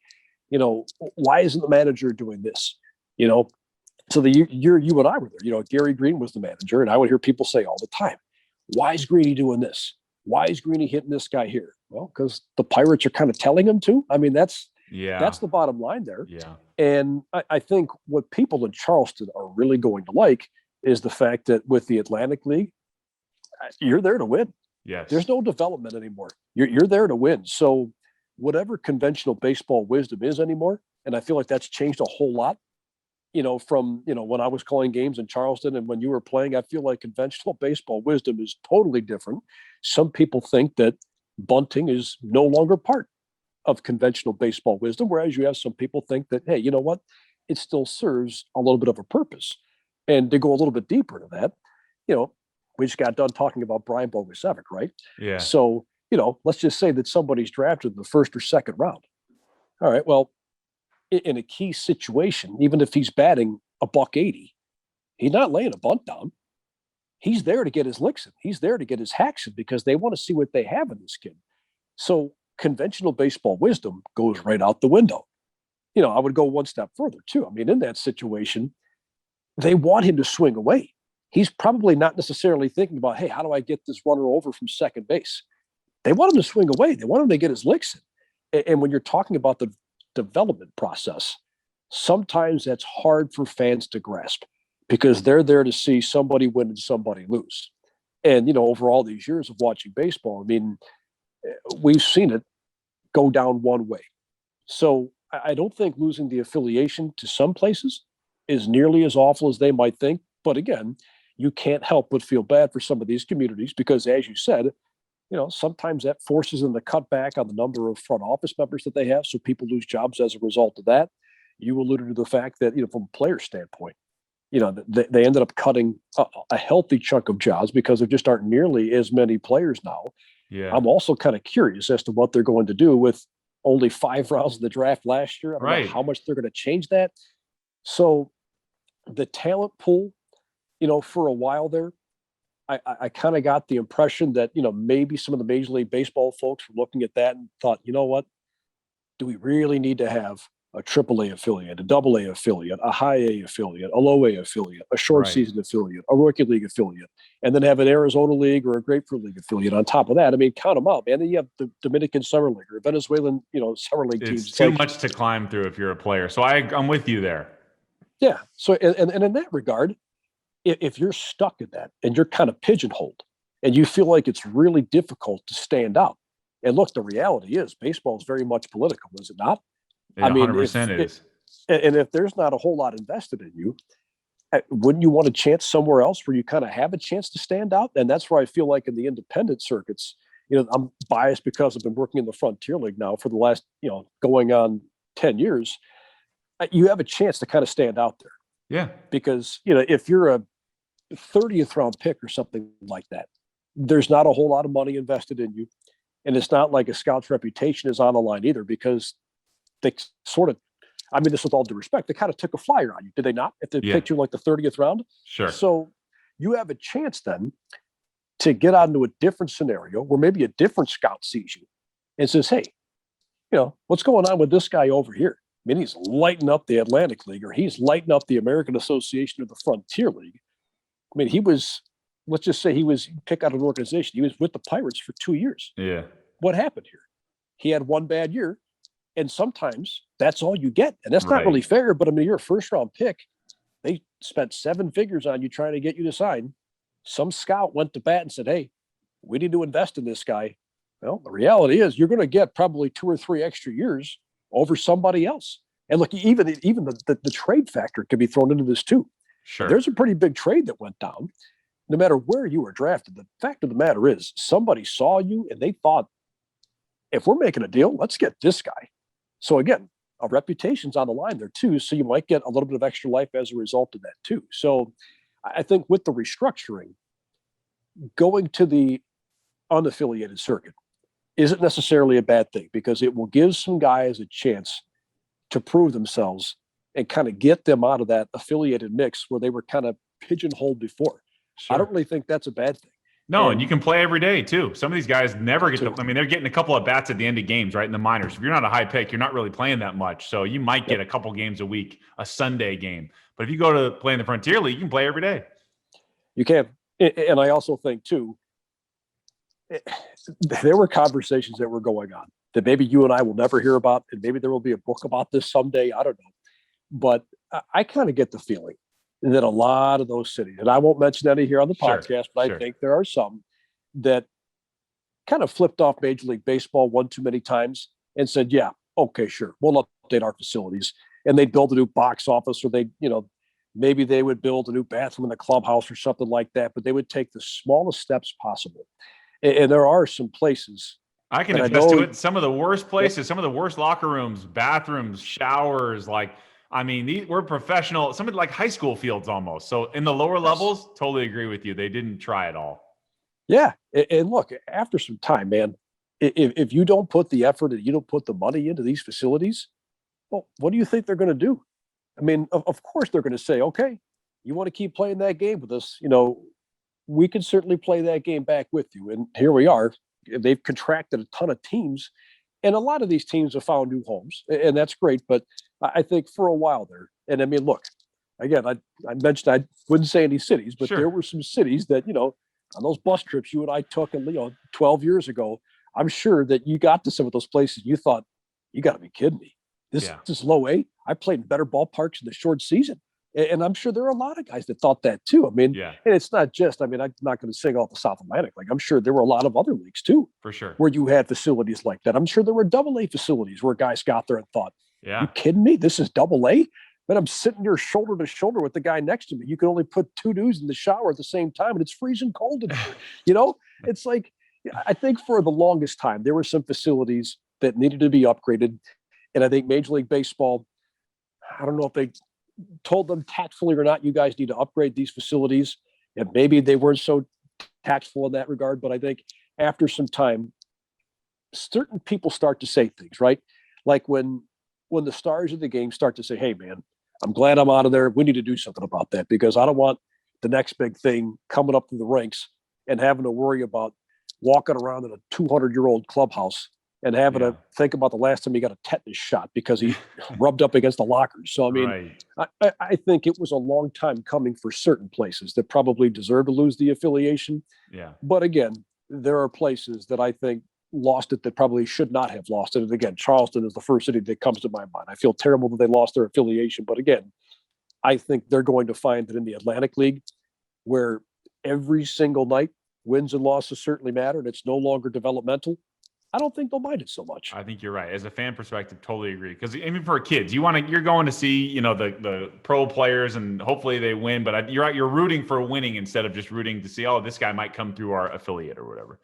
why isn't the manager doing this?" You know, so the year you and I were there, Gary Green was the manager, and I would hear people say all the time, "Why is Greeny doing this? Why is Greeny hitting this guy here?" Well, because the Pirates are kind of telling him to. I mean, that's the bottom line there. Yeah. And I think what people in Charleston are really going to like is the fact that with the Atlantic League, you're there to win. Yes. There's no development anymore. You're there to win. So whatever conventional baseball wisdom is anymore, and I feel like that's changed a whole lot, from, when I was calling games in Charleston and when you were playing, I feel like conventional baseball wisdom is totally different. Some people think that bunting is no longer part of conventional baseball wisdom, whereas you have some people think that, hey, you know what? It still serves a little bit of a purpose. And to go a little bit deeper into that, we just got done talking about Brian Bogusevic, right? Yeah. So, let's just say that somebody's drafted in the first or second round. All right. Well, in a key situation, even if he's batting $180, he's not laying a bunt down. He's there to get his licks in. He's there to get his hacks in because they want to see what they have in this kid. So conventional baseball wisdom goes right out the window. I would go one step further too. I mean, in that situation, they want him to swing away. He's probably not necessarily thinking about, hey, how do I get this runner over from second base? They want him to swing away. They want him to get his licks in. And when you're talking about the development process, sometimes that's hard for fans to grasp because they're there to see somebody win and somebody lose. And, over all these years of watching baseball, I mean, we've seen it go down one way. So I don't think losing the affiliation to some places is nearly as awful as they might think. But again, you can't help but feel bad for some of these communities because, as you said, sometimes that forces them to cut back on the number of front office members that they have. So people lose jobs as a result of that. You alluded to the fact that, from a player standpoint, they ended up cutting a healthy chunk of jobs because there just aren't nearly as many players now. Yeah. I'm also kind of curious as to what they're going to do with only 5 rounds of the draft last year. I don't know how much they're going to change that. So the talent pool, for a while there, I kind of got the impression that, maybe some of the Major League Baseball folks were looking at that and thought, you know what, do we really need to have a AAA affiliate, a AA affiliate, a high A affiliate, a low A affiliate, a short season affiliate, a rookie league affiliate, and then have an Arizona League or a Grapefruit League affiliate on top of that? I mean, count them up. And then you have the Dominican Summer League or Venezuelan, Summer League teams. It's too much to climb through if you're a player. So I'm with you there. Yeah. So, and in that regard, if you're stuck in that and you're kind of pigeonholed and you feel like it's really difficult to stand out, and look, the reality is baseball is very much political, is it not? I mean, 100% it is. And if there's not a whole lot invested in you, wouldn't you want a chance somewhere else where you kind of have a chance to stand out? And that's where I feel like in the independent circuits, I'm biased because I've been working in the Frontier League now for the last, going on 10 years. You have a chance to kind of stand out there. Yeah. Because, if you're a 30th round pick or something like that, there's not a whole lot of money invested in you. And it's not like a scout's reputation is on the line either, because they sort of, I mean, this with all due respect, they kind of took a flyer on you, did they not? If they picked you like the 30th round? Sure. So you have a chance then to get onto a different scenario where maybe a different scout sees you and says, hey, what's going on with this guy over here? I mean, he's lighting up the Atlantic League, or he's lighting up the American Association of the Frontier League. I mean, let's just say he was picked out of an organization. He was with the Pirates for 2 years. Yeah. What happened here? He had one bad year. And sometimes that's all you get. And that's not really fair. But I mean, you're a first round pick. They spent 7 figures on you trying to get you to sign. Some scout went to bat and said, hey, we need to invest in this guy. Well, the reality is you're going to get probably 2 or 3 extra years over somebody else. And look, even the trade factor can be thrown into this too. Sure. There's a pretty big trade that went down. No matter where you were drafted, the fact of the matter is somebody saw you and they thought, if we're making a deal, let's get this guy. So again, a reputation's on the line there too. So you might get a little bit of extra life as a result of that too. So I think with the restructuring, going to the unaffiliated circuit isn't necessarily a bad thing, because it will give some guys a chance to prove themselves and kind of get them out of that affiliated mix where they were kind of pigeonholed before. Sure. I don't really think that's a bad thing. No, and you can play every day too. Some of these guys never get I mean, they're getting a couple of bats at the end of games, right? In the minors. If you're not a high pick, you're not really playing that much. So you might get a couple games a week, a Sunday game. But if you go to play in the Frontier League, you can play every day. You can. And I also think too, there were conversations that were going on that maybe you and I will never hear about. And maybe there will be a book about this someday. I don't know. But I kind of get the feeling that a lot of those cities, and I won't mention any here on the podcast, but I think there are some that kind of flipped off Major League Baseball one too many times and said, yeah, okay, sure, we'll update our facilities. And they'd build a new box office, or maybe they would build a new bathroom in the clubhouse or something like that, but they would take the smallest steps possible. And there are some places. I can attest to it. Some of the worst places, some of the worst locker rooms, bathrooms, showers, we're professional, some of like high school fields almost. So in the lower levels, totally agree with you. They didn't try at all. Yeah. And look, after some time, man, if you don't put the effort and you don't put the money into these facilities, well, what do you think they're going to do? I mean, of course they're going to say, okay, you want to keep playing that game with us? We can certainly play that game back with you. And here we are. They've contracted a ton of teams. And a lot of these teams have found new homes, and that's great. But I think for a while there, and I mean, look, again, I mentioned I wouldn't say any cities, but there were some cities that, on those bus trips you and I took, and 12 years ago, I'm sure that you got to some of those places you thought, you got to be kidding me. This is low A. I played in better ballparks in the short season. And I'm sure there are a lot of guys that thought that too. I mean, and it's not just, I'm not going to sing off the South Atlantic. Like, I'm sure there were a lot of other leagues too, for sure, where you had facilities like that. I'm sure there were double A facilities where guys got there and thought, you kidding me? This is double A? But I'm sitting here shoulder to shoulder with the guy next to me. You can only put two dudes in the shower at the same time, and it's freezing cold in here. It's like, I think for the longest time, there were some facilities that needed to be upgraded. And I think Major League Baseball, I don't know if they told them tactfully or not, you guys need to upgrade these facilities. And maybe they weren't so tactful in that regard. But I think after some time, certain people start to say things, right? Like when the stars of the game start to say, hey, man, I'm glad I'm out of there. We need to do something about that, because I don't want the next big thing coming up through the ranks and having to worry about walking around in a 200-year-old clubhouse and having to think about the last time he got a tetanus shot because he rubbed up against the lockers. So, I mean, I think it was a long time coming for certain places that probably deserve to lose the affiliation. Yeah. But again, there are places that I think lost it that probably should not have lost it. And again, Charleston is the first city that comes to my mind. I feel terrible that they lost their affiliation. But again, I think they're going to find that in the Atlantic League, where every single night wins and losses certainly matter, and it's no longer developmental, I don't think they'll mind it so much. I think you're right. As a fan perspective, totally agree. Because even for kids, you're going to see, the pro players, and hopefully they win. But you're right. You're rooting for winning instead of just rooting to see, oh, this guy might come through our affiliate or whatever.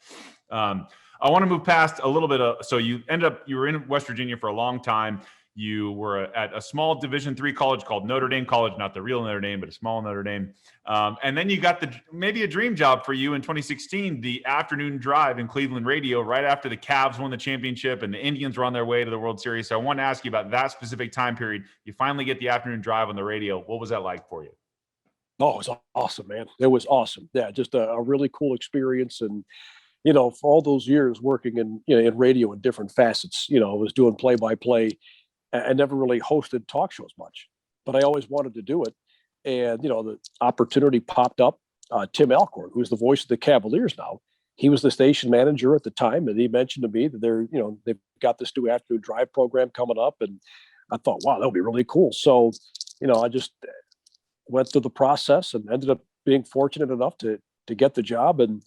I want to move past a little bit so you were in West Virginia for a long time. You were at a small Division III college called Notre Dame College, not the real Notre Dame, but a small Notre Dame. And then you got maybe a dream job for you in 2016, the afternoon drive in Cleveland radio, right after the Cavs won the championship and the Indians were on their way to the World Series. So I want to ask you about that specific time period. You finally get the afternoon drive on the radio. What was that like for you? Oh, it was awesome, man. It was awesome. Yeah, just a really cool experience. And for all those years working in radio in different facets, I was doing play-by-play. I never really hosted talk shows much, but I always wanted to do it. And, the opportunity popped up. Tim Alcorn, who's the voice of the Cavaliers now, he was the station manager at the time. And he mentioned to me that they've got this new afternoon drive program coming up. And I thought, wow, that would be really cool. So, I just went through the process and ended up being fortunate enough to get the job. And,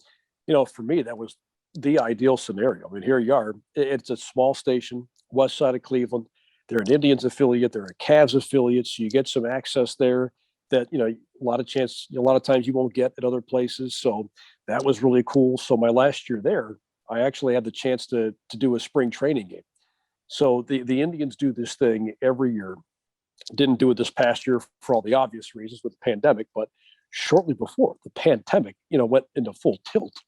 for me, that was the ideal scenario. I mean, here you are. It's a small station, west side of Cleveland. They're an Indians affiliate. They're a Cavs affiliate. So you get some access there that, a lot of times you won't get at other places. So that was really cool. So my last year there, I actually had the chance to do a spring training game. So the Indians do this thing every year. Didn't do it this past year for all the obvious reasons with the pandemic, but shortly before the pandemic, went into full tilt,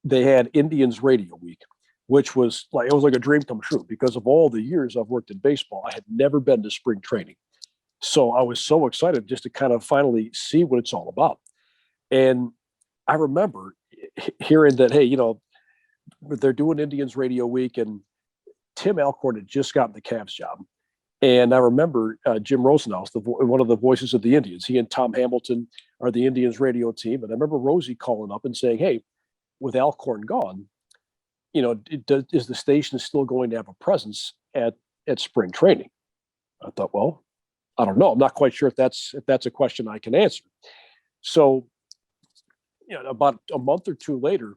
they had Indians Radio Week, which was like a dream come true, because of all the years I've worked in baseball, I had never been to spring training. So I was so excited just to kind of finally see what it's all about. And I remember hearing that, hey, they're doing Indians Radio Week, and Tim Alcorn had just gotten the Cavs job. And I remember Jim Rosenhaus, one of the voices of the Indians. He and Tom Hamilton are the Indians radio team. And I remember Rosie calling up and saying, hey, with Alcorn gone, is the station still going to have a presence at spring training? I thought, well, I don't know. I'm not quite sure if that's a question I can answer. So, about a month or two later,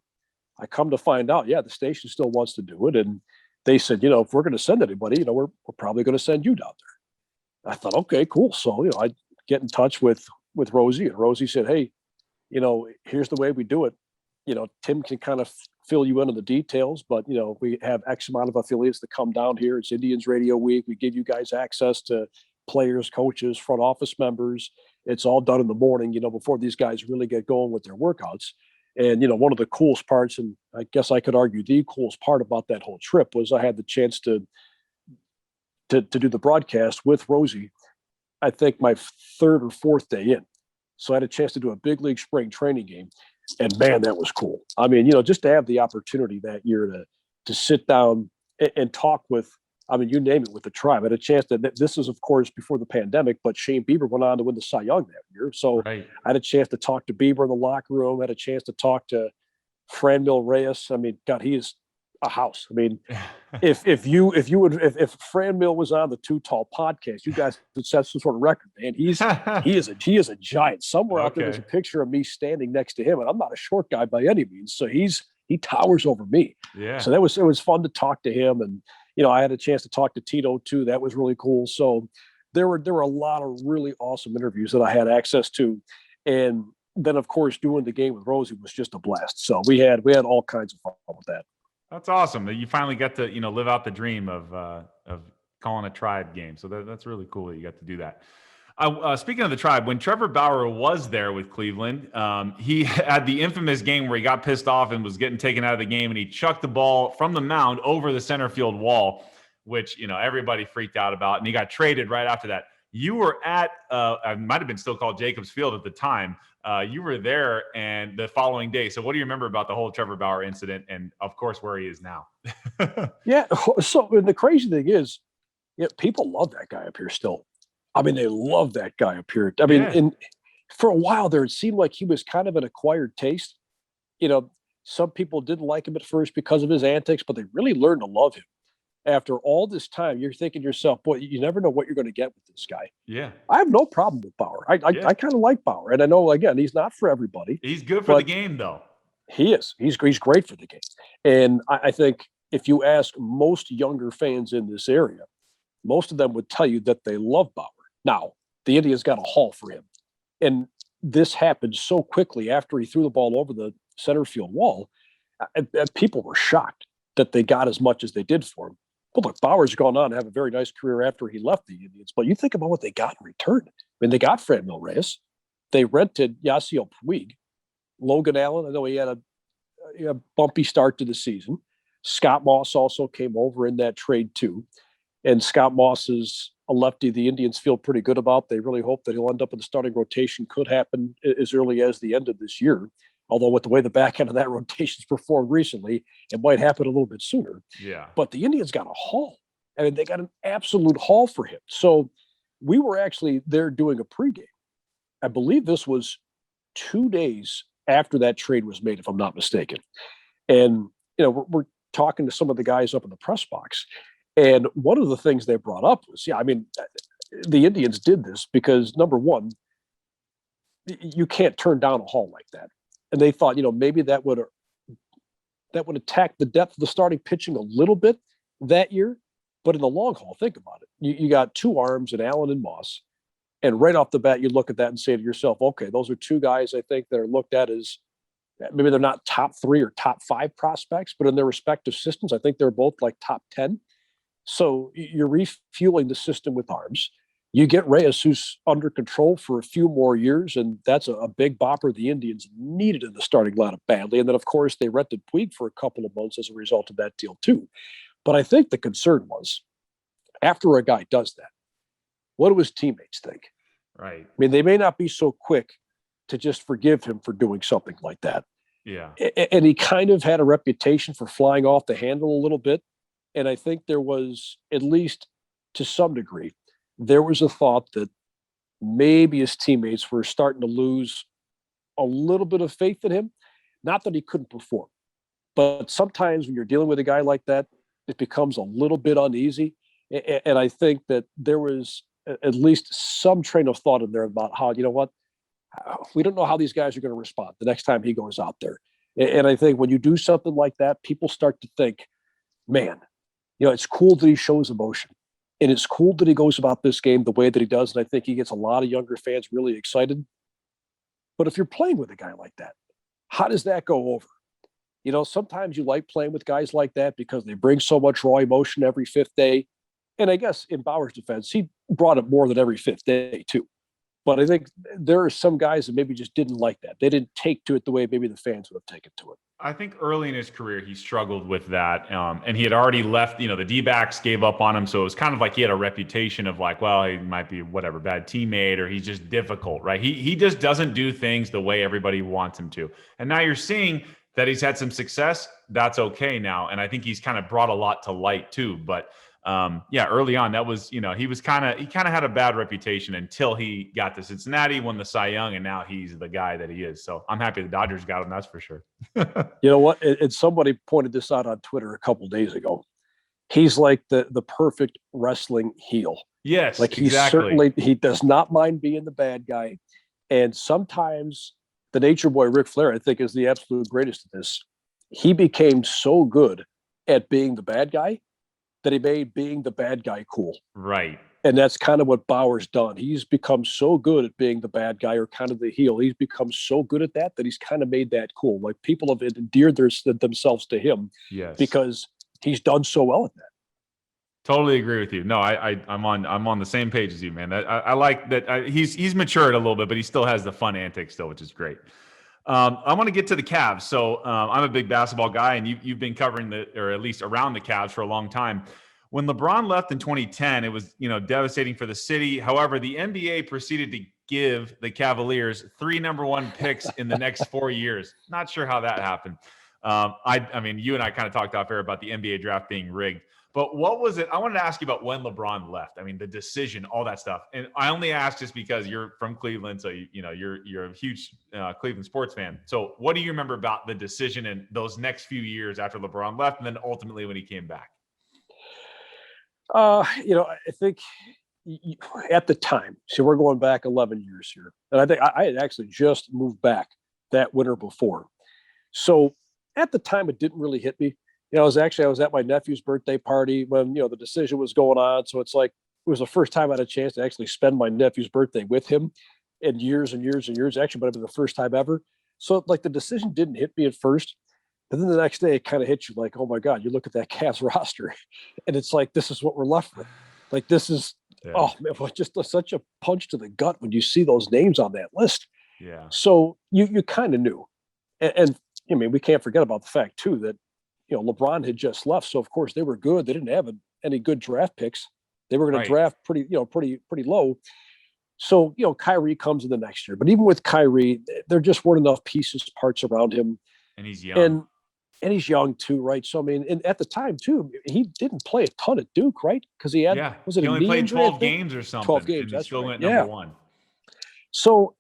I come to find out, the station still wants to do it. And they said, if we're going to send anybody, we're probably going to send you down there. I thought, okay, cool. So, I get in touch with Rosie, and Rosie said, hey, here's the way we do it. Tim can kind of fill you in on the details, but, we have X amount of affiliates that come down here. It's Indians Radio Week. We give you guys access to players, coaches, front office members. It's all done in the morning, before these guys really get going with their workouts. And, one of the coolest parts, and I guess I could argue the coolest part about that whole trip, was I had the chance to do the broadcast with Rosie, I think my third or fourth day in. So I had a chance to do a big league spring training game. And man, that was cool. I mean, just to have the opportunity that year to sit down and talk with, you name it, with the Tribe. I had a chance this is, of course, before the pandemic, but Shane Bieber went on to win the Cy Young that year. So right. I had a chance to talk to Bieber in the locker room. I had a chance to talk to Franmil Reyes. God, he is a house. If Franmil was on the Too Tall podcast, you guys would set some sort of record, man. He is a giant. Somewhere out there, there's a picture of me standing next to him, and I'm not a short guy by any means. So he towers over me. Yeah. So it was fun to talk to him, and I had a chance to talk to Tito too. That was really cool. So there were a lot of really awesome interviews that I had access to, and then of course doing the game with Rosie was just a blast. So we had all kinds of fun with that. That's awesome that you finally got to live out the dream of calling a Tribe game. So that's really cool that you got to do that. Speaking of the Tribe, when Trevor Bauer was there with Cleveland, he had the infamous game where he got pissed off and was getting taken out of the game, and he chucked the ball from the mound over the center field wall, which everybody freaked out about, and he got traded right after that. You were at it might have been still called Jacobs Field at the time. You were there, and the following day. So what do you remember about the whole Trevor Bauer incident, and of course where he is now? Yeah. So the crazy thing is, people love that guy up here still. They love that guy up here. And for a while there, it seemed like he was kind of an acquired taste. Some people didn't like him at first because of his antics, but they really learned to love him. After all this time, you're thinking to yourself, boy, you never know what you're going to get with this guy. Yeah. I have no problem with Bauer. I kind of like Bauer. And I know, again, he's not for everybody. He's good for the game, though. He is. He's great for the game. And I think if you ask most younger fans in this area, most of them would tell you that they love Bauer. Now, the Indians got a haul for him. And this happened so quickly after he threw the ball over the center field wall. And people were shocked that they got as much as they did for him. Well, look, Bauer's gone on to have a very nice career after he left the Indians. But you think about what they got in return. They got Franmil Reyes. They rented Yasiel Puig. Logan Allen, I know he had a bumpy start to the season. Scott Moss also came over in that trade too. And Scott Moss is a lefty the Indians feel pretty good about. They really hope that he'll end up in the starting rotation. Could happen as early as the end of this year. Although with the way the back end of that rotation's performed recently, it might happen a little bit sooner. Yeah. But the Indians got a haul. They got an absolute haul for him. So we were actually there doing a pregame. I believe this was 2 days after that trade was made, if I'm not mistaken. And, we're talking to some of the guys up in the press box. And one of the things they brought up was, the Indians did this because, number one, you can't turn down a haul like that. And they thought, maybe that would attack the depth of the starting pitching a little bit that year. But in the long haul, think about it. You got two arms in Allen and Moss. And right off the bat, you look at that and say to yourself, okay, those are two guys I think that are looked at as maybe they're not top 3 or top 5 prospects, but in their respective systems, I think they're both like top 10. So you're refueling the system with arms. You get Reyes, who's under control for a few more years, and that's a big bopper the Indians needed in the starting lineup badly. And then, of course, they rented Puig for a couple of months as a result of that deal, too. But I think the concern was, after a guy does that, What do his teammates think? Right. I mean, they may not be so quick to just forgive him for doing something like that. Yeah. And he kind of had a reputation for flying off the handle a little bit. And I think there was, at least to some degree, there was a thought that maybe his teammates were starting to lose a little bit of faith in him. Not that he couldn't perform, but sometimes when you're dealing with a guy like that, it becomes a little bit uneasy. And I think that there was at least some train of thought in there about how, you know what, we don't know how these guys are going to respond the next time he goes out there. And I think when you do something like that, people start to think, man, it's cool that he shows emotion. And it's cool that he goes about this game the way that he does. And I think he gets a lot of younger fans really excited. But if you're playing with a guy like that, how does that go over? Sometimes you like playing with guys like that because they bring so much raw emotion every fifth day. And I guess in Bauer's defense, he brought it more than every fifth day too. But I think there are some guys that maybe just didn't like that. They didn't take to it the way maybe the fans would have taken to it. I think early in his career, he struggled with that. And he had already left, the D-backs gave up on him. So it was kind of like he had a reputation of like, well, he might be whatever, bad teammate, or he's just difficult, right? He just doesn't do things the way everybody wants him to. And now you're seeing that he's had some success. That's okay now. And I think he's kind of brought a lot to light too. But early on, that was, he kind of had a bad reputation until he got to Cincinnati, won the Cy Young, and now he's the guy that he is. So I'm happy the Dodgers got him. That's for sure. You know what? And somebody pointed this out on Twitter a couple of days ago. He's like the perfect wrestling heel. Yes, like exactly. He does not mind being the bad guy. And sometimes the Nature Boy Ric Flair, I think, is the absolute greatest of this. He became so good at being the bad guy that he made being the bad guy cool. Right. And that's kind of what Bauer's done. He's become so good at being the bad guy or kind of the heel. He's become so good at that he's kind of made that cool. Like people have endeared themselves to him because he's done so well at that. Totally agree with you. No, I'm on the same page as you, man. I like that. He's matured a little bit, but he still has the fun antics still, which is great. I want to get to the Cavs. So I'm a big basketball guy, and you've been covering or at least around the Cavs for a long time. When LeBron left in 2010, it was devastating for the city. However, the NBA proceeded to give the Cavaliers 3 number 1 picks in the next 4 years. Not sure how that happened. I mean, you and I kind of talked off air about the NBA draft being rigged. But what was it? I wanted to ask you about when LeBron left. I mean, the decision, all that stuff. And I only asked just because you're from Cleveland, so you're a huge Cleveland sports fan. So what do you remember about the decision and those next few years after LeBron left, and then ultimately when he came back? I think at the time, so we're going back 11 years here, and I think I had actually just moved back that winter before. So at the time, it didn't really hit me. I was at my nephew's birthday party when, the decision was going on. So it's like, it was the first time I had a chance to actually spend my nephew's birthday with him in years and years and years, actually, but it was the first time ever. So like the decision didn't hit me at first, but then the next day it kind of hit you like, oh my God, you look at that Cavs roster and it's like, this is what we're left with. Like, this is, oh man, just such a punch to the gut when you see those names on that list. Yeah. So you kind of knew. And I mean, we can't forget about the fact too, that, LeBron had just left. So of course they were good. They didn't have any good draft picks. They were going to draft pretty low. So, Kyrie comes in the next year, but even with Kyrie, there just weren't enough parts around him. And he's young. And he's young too, right? So, I mean, and at the time too, he didn't play a ton at Duke, right? Because he had, was it he a only played injury, 12 games or something. 12 games, and he that's still right. went number 1. So,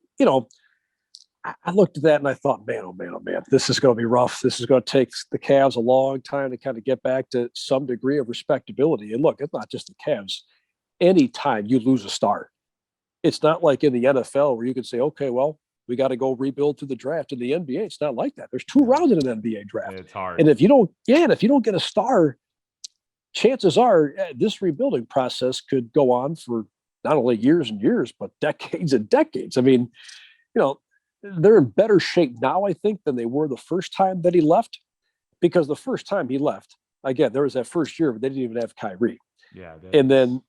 I looked at that and I thought, man, oh man, this is going to be rough. This is going to take the Cavs a long time to kind of get back to some degree of respectability. And look, it's not just the Cavs. Anytime you lose a star, it's not like in the NFL where you can say, okay, well, we got to go rebuild through the draft. In the NBA, it's not like that. There's 2 rounds in an NBA draft. It's hard. And if you don't get a star, chances are this rebuilding process could go on for not only years and years, but decades and decades. I mean, they're in better shape now, I think, than they were the first time that he left, because the first time he left, again, there was that first year, but they didn't even have Kyrie. Yeah. And then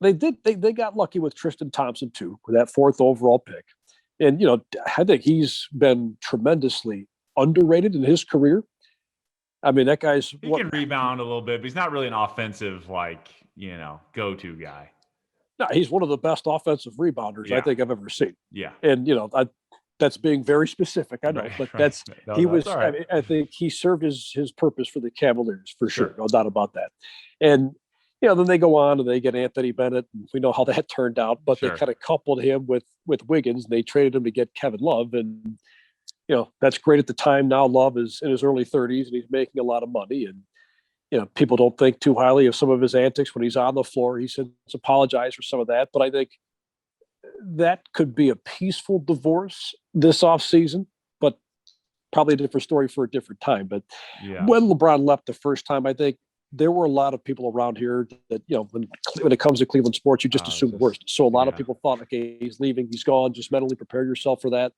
they got lucky with Tristan Thompson too, with that 4th overall pick. And, I think he's been tremendously underrated in his career. I mean, that guy's... He can rebound a little bit, but he's not really an offensive, go-to guy. No, he's one of the best offensive rebounders I think I've ever seen. Yeah. And, that's being very specific, I know, Right, but right. No, he that's was, all right. I think he served his purpose for the Cavaliers for sure. Sure. No doubt about that. And, then they go on and they get Anthony Bennett. And we know how that turned out, but they Sure. kind of coupled him with Wiggins, and they traded him to get Kevin Love. And, that's great at the time. Now Love is in his early 30s and he's making a lot of money. And, people don't think too highly of some of his antics when he's on the floor. He said, apologize for some of that, but I think that could be a peaceful divorce this offseason, but probably a different story for a different time. But when LeBron left the first time, I think there were a lot of people around here that, when it comes to Cleveland sports, you just assume the worst. So a lot of people thought, okay, he's leaving, he's gone, just mentally prepare yourself for that.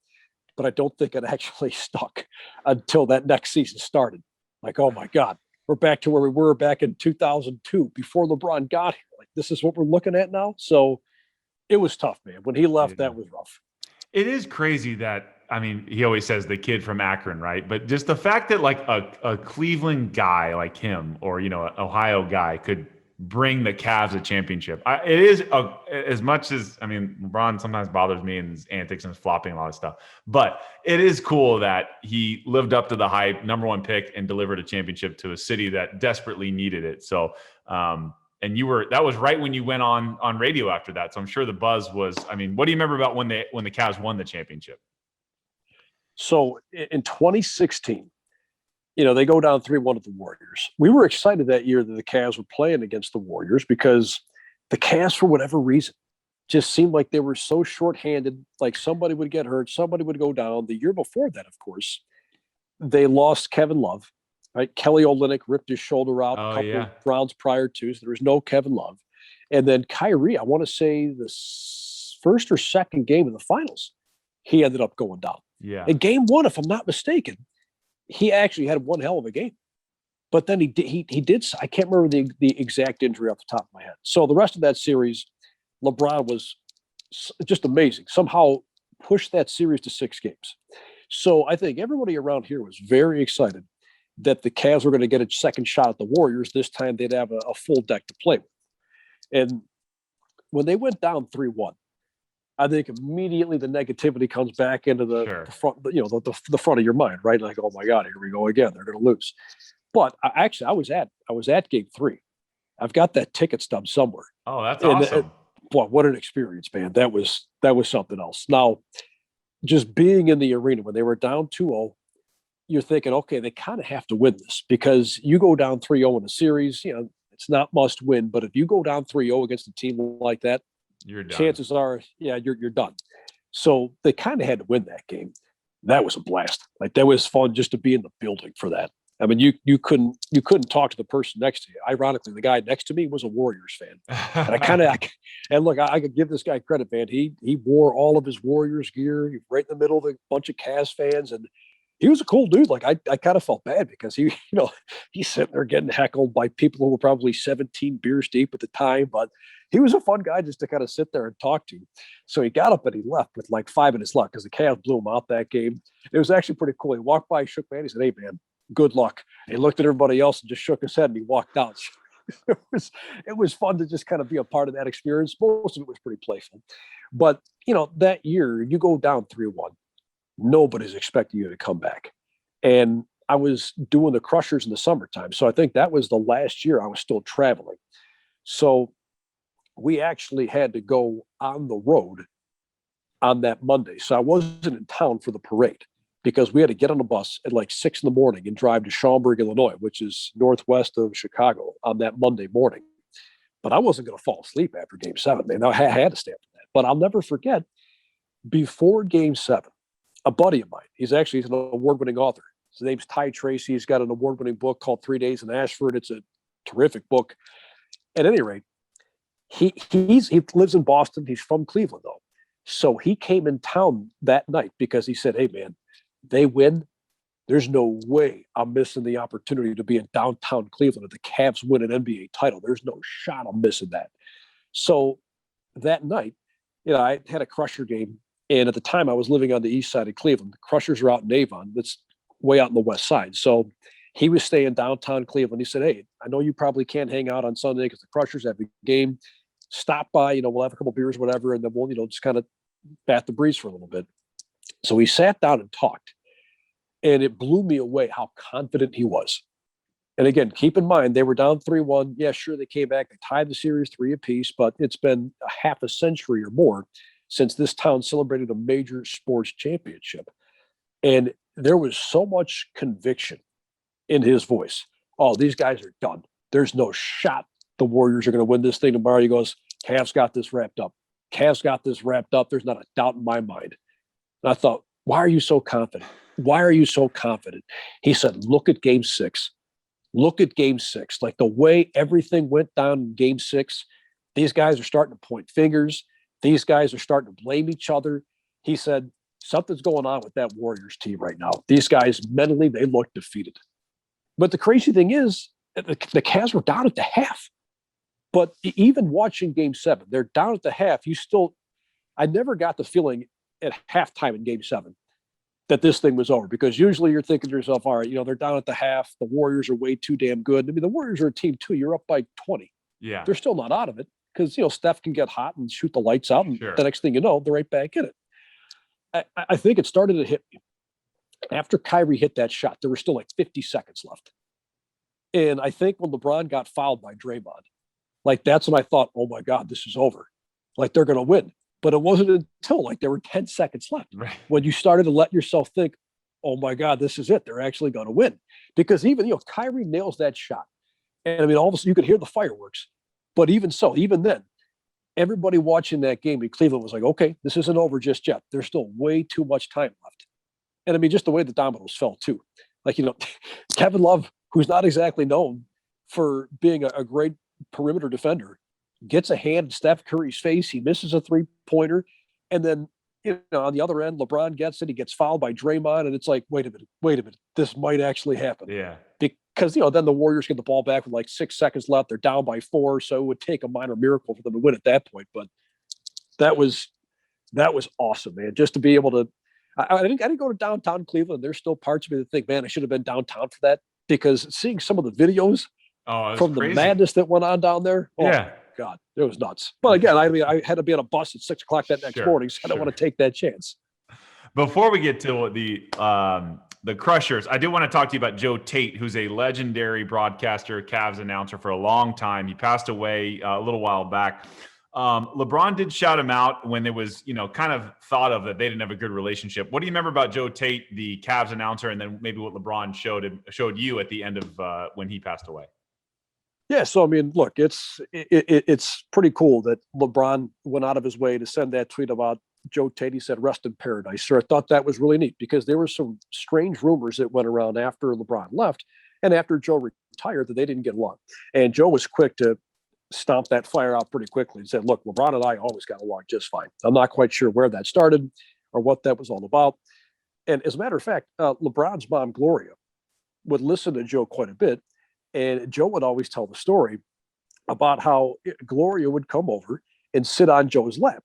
But I don't think it actually stuck until that next season started. Like, oh my God, we're back to where we were back in 2002 before LeBron got here. Like, this is what we're looking at now. So it was tough, man. When he left, that was rough. It is crazy that, I mean, he always says the kid from Akron, right? But just the fact that like a Cleveland guy like him or, an Ohio guy could bring the Cavs a championship. It is as much as, I mean, LeBron sometimes bothers me and his antics and his flopping and all that stuff, but it is cool that he lived up to the hype, number one pick, and delivered a championship to a city that desperately needed it. So, and that was right when you went on radio after that. So I'm sure the buzz was, I mean, what do you remember about when the Cavs won the championship? So in 2016, they go down 3-1 to the Warriors. We were excited that year that the Cavs were playing against the Warriors because the Cavs, for whatever reason, just seemed like they were so shorthanded, like somebody would get hurt, somebody would go down. The year before that, of course, they lost Kevin Love, right? Kelly Olynyk ripped his shoulder out a couple of rounds prior to, so there was no Kevin Love. And then Kyrie, I want to say the first or second game of the finals, he ended up going down. Yeah. In game one, if I'm not mistaken, he actually had one hell of a game, but then he did. I can't remember the exact injury off the top of my head. So the rest of that series, LeBron was just amazing. Somehow pushed that series to 6 games. So I think everybody around here was very excited that the Cavs were going to get a second shot at the Warriors. This time they'd have a full deck to play with. And when they went down 3-1, I think immediately the negativity comes back into the front, the front of your mind, right? Like, oh my God, here we go again. They're going to lose. But I was at game 3. I've got that ticket stub somewhere. Oh, that's awesome. Boy, what an experience, man. That was something else. Now, just being in the arena when they were down 2-0, you're thinking, okay, they kind of have to win this because you go down 3-0 in a series, it's not must win, but if you go down 3-0 against a team like that, you're done. Chances are, you're done. So they kind of had to win that game. That was a blast. Like, that was fun just to be in the building for that. I mean, you couldn't talk to the person next to you. Ironically, the guy next to me was a Warriors fan, and I could give this guy credit, man. He wore all of his Warriors gear right in the middle of a bunch of Cavs fans, and he was a cool dude. Like, I kind of felt bad because he's sitting there getting heckled by people who were probably 17 beers deep at the time, but he was a fun guy just to kind of sit there and talk to. So he got up and he left with like 5 minutes left because the Cavs blew him out that game. It was actually pretty cool. He walked by, shook my hand. He said, "Hey, man, good luck." And he looked at everybody else and just shook his head and he walked out. It was fun to just kind of be a part of that experience. Most of it was pretty playful. But, that year, you go down 3-1. Nobody's expecting you to come back. And I was doing the Crushers in the summertime. So I think that was the last year I was still traveling. So we actually had to go on the road on that Monday. So I wasn't in town for the parade because we had to get on a bus at like 6 a.m. and drive to Schaumburg, Illinois, which is northwest of Chicago, on that Monday morning. But I wasn't going to fall asleep after game 7, man. I had to stay up for that. But I'll never forget, before game 7, a buddy of mine, he's an award-winning author. His name's Ty Tracy. He's got an award-winning book called 3 Days in Ashford. It's a terrific book. At any rate, he lives in Boston. He's from Cleveland, though. So he came in town that night because he said, "Hey, man, they win. There's no way I'm missing the opportunity to be in downtown Cleveland if the Cavs win an NBA title. There's no shot I'm missing that." So that night, I had a Crusher game. And at the time, I was living on the east side of Cleveland. The Crushers are out in Avon. That's way out on the west side. So he was staying downtown Cleveland. He said, "Hey, I know you probably can't hang out on Sunday because the Crushers have a game. stop by, we'll have a couple beers, whatever, and then we'll, just kind of bat the breeze for a little bit. So we sat down and talked, and it blew me away how confident he was. And again, keep in mind, they were down 3-1. Yeah, sure, they came back. They tied the series 3 apiece, but it's been a half a century or more since this town celebrated a major sports championship. And there was so much conviction in his voice. Oh, these guys are done. There's no shot the Warriors are going to win this thing tomorrow. He goes, Cavs got this wrapped up. Cavs got this wrapped up. There's not a doubt in my mind. And I thought, why are you so confident? Why are you so confident? He said, look at game 6. Look at game 6. Like the way everything went down in game 6, these guys are starting to point fingers. These guys are starting to blame each other. He said, something's going on with that Warriors team right now. These guys, mentally, they look defeated. But the crazy thing is, the Cavs were down at the half. But even watching game 7, they're down at the half. I never got the feeling at halftime in game 7 that this thing was over, because usually you're thinking to yourself, all right, they're down at the half. The Warriors are way too damn good. I mean, the Warriors are a team too. You're up by 20. Yeah. They're still not out of it because, Steph can get hot and shoot the lights out. And the next thing you know, they're right back in it. I think it started to hit me. After Kyrie hit that shot, there were still like 50 seconds left. And I think when LeBron got fouled by Draymond, like that's when I thought, oh my God, this is over. Like they're going to win. But it wasn't until like there were 10 seconds left when you started to let yourself think, oh my God, this is it. They're actually going to win. Because even, Kyrie nails that shot. And I mean, all of a sudden you could hear the fireworks. But even so, even then, everybody watching that game in Cleveland was like, okay, this isn't over just yet. There's still way too much time left. And I mean, just the way the dominoes fell too. Like, Kevin Love, who's not exactly known for being a great perimeter defender, gets a hand in Steph Curry's face. He misses a 3-pointer. And then, on the other end, LeBron gets it. He gets fouled by Draymond. And it's like, wait a minute. This might actually happen. Yeah. Because, then the Warriors get the ball back with like 6 seconds left. They're down by 4. So it would take a minor miracle for them to win at that point. But that was awesome, man. Just to be able to, I didn't go to downtown Cleveland. There's still parts of me that think, man, I should have been downtown for that, because seeing some of the videos from crazy. The madness that went on down there. Oh, yeah. God, it was nuts. But again, I had to be on a bus at 6 o'clock that next morning, so I don't want to take that chance. Before we get to the Crushers, I do want to talk to you about Joe Tate, who's a legendary broadcaster, Cavs announcer for a long time. He passed away a little while back. LeBron did shout him out when there was, kind of thought of that they didn't have a good relationship. What do you remember about Joe Tate, the Cavs announcer, and then maybe what LeBron showed you at the end of when he passed away? Yeah, so I mean, look, it's pretty cool that LeBron went out of his way to send that tweet about Joe Tate. He said, "Rest in paradise." So I thought that was really neat, because there were some strange rumors that went around after LeBron left and after Joe retired that they didn't get along. And Joe was quick to stomp that fire out pretty quickly and said, look, LeBron and I always got along just fine. I'm not quite sure where that started or what that was all about. And as a matter of fact, LeBron's mom, Gloria, would listen to Joe quite a bit. And Joe would always tell the story about how Gloria would come over and sit on Joe's lap,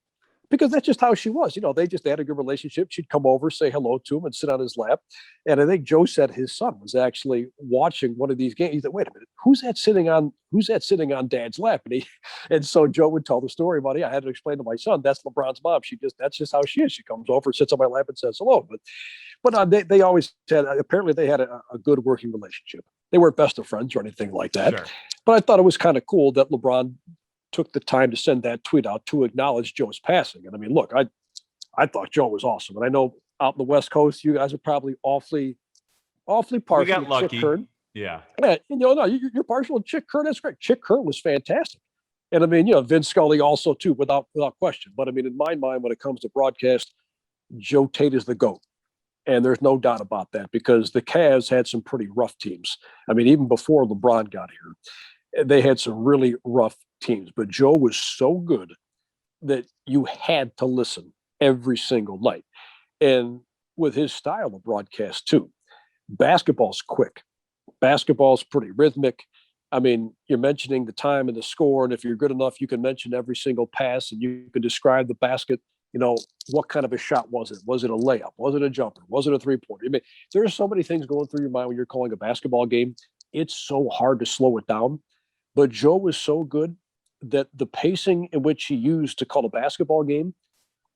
because that's just how she was. They had a good relationship. She'd come over, say hello to him, and sit on his lap. And I think Joe said his son was actually watching one of these games. He said, wait a minute, who's that sitting on Dad's lap? And so Joe would tell the story about, I had to explain to my son, that's LeBron's mom. That's just how she is. She comes over, sits on my lap, and says hello. But they always said, apparently they had a good working relationship. They weren't best of friends or anything like that. Sure. But I thought it was kind of cool that LeBron took the time to send that tweet out to acknowledge Joe's passing. And I mean, look, I thought Joe was awesome. And I know out in the West Coast, you guys are probably awfully partial. We got lucky. Chick Kern. Yeah. You're partial to Chick Kern. That's great. Chick Kern was fantastic. And I mean, Vince Scully also too, without question. But I mean, in my mind, when it comes to broadcast, Joe Tate is the GOAT. And there's no doubt about that, because the Cavs had some pretty rough teams. I mean, even before LeBron got here, they had some really rough teams. But Joe was so good that you had to listen every single night. And with his style of broadcast too, basketball's quick. Basketball's pretty rhythmic. I mean, you're mentioning the time and the score, and if you're good enough, you can mention every single pass, and you can describe the basket. What kind of a shot was it? Was it a layup? Was it a jumper? Was it a 3-pointer? I mean, there's so many things going through your mind when you're calling a basketball game. It's so hard to slow it down. But Joe was so good that the pacing in which he used to call a basketball game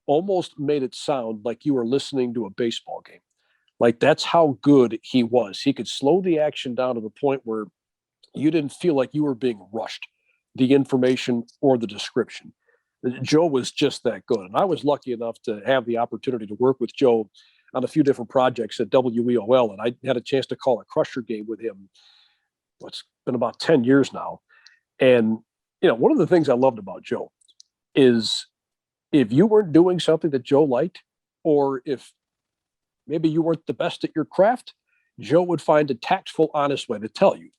almost made it sound like you were listening to a baseball game. Like that's how good he was. He could slow the action down to the point where you didn't feel like you were being rushed, the information or the description. Joe was just that good. And I was lucky enough to have the opportunity to work with Joe on a few different projects at WEOL. And I had a chance to call a Crusher game with him. It's been about 10 years now. And, one of the things I loved about Joe is if you weren't doing something that Joe liked, or if maybe you weren't the best at your craft, Joe would find a tactful, honest way to tell you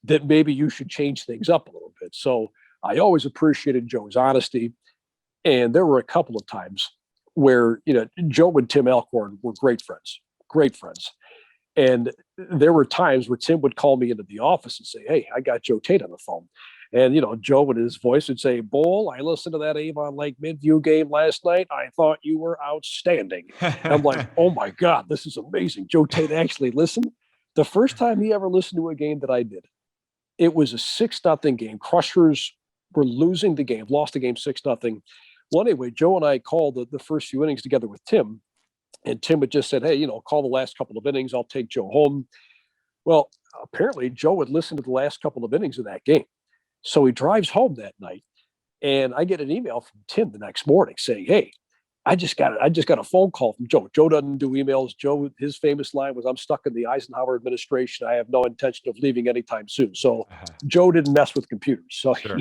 that maybe you should change things up a little bit. So I always appreciated Joe's honesty. And there were a couple of times where, Joe and Tim Alcorn were great friends. And there were times where Tim would call me into the office and say, "Hey, I got Joe Tate on the phone." And, Joe with his voice would say, "Bull, I listened to that Avon Lake Midview game last night. I thought you were outstanding." And I'm like, "Oh my God, this is amazing." Joe Tate actually listened. The first time he ever listened to a game that I did, it was a 6-0 game. Crushers were losing the game, lost the game 6-0. Well, anyway, Joe and I called the first few innings together with Tim. And Tim had just said, "Hey, call the last couple of innings. I'll take Joe home." Well, apparently Joe had listened to the last couple of innings of that game. So he drives home that night, and I get an email from Tim the next morning saying, "Hey, I just got a phone call from Joe. Joe doesn't do emails. Joe, his famous line was, 'I'm stuck in the Eisenhower administration. I have no intention of leaving anytime soon.'" So Joe didn't mess with computers. So Sure.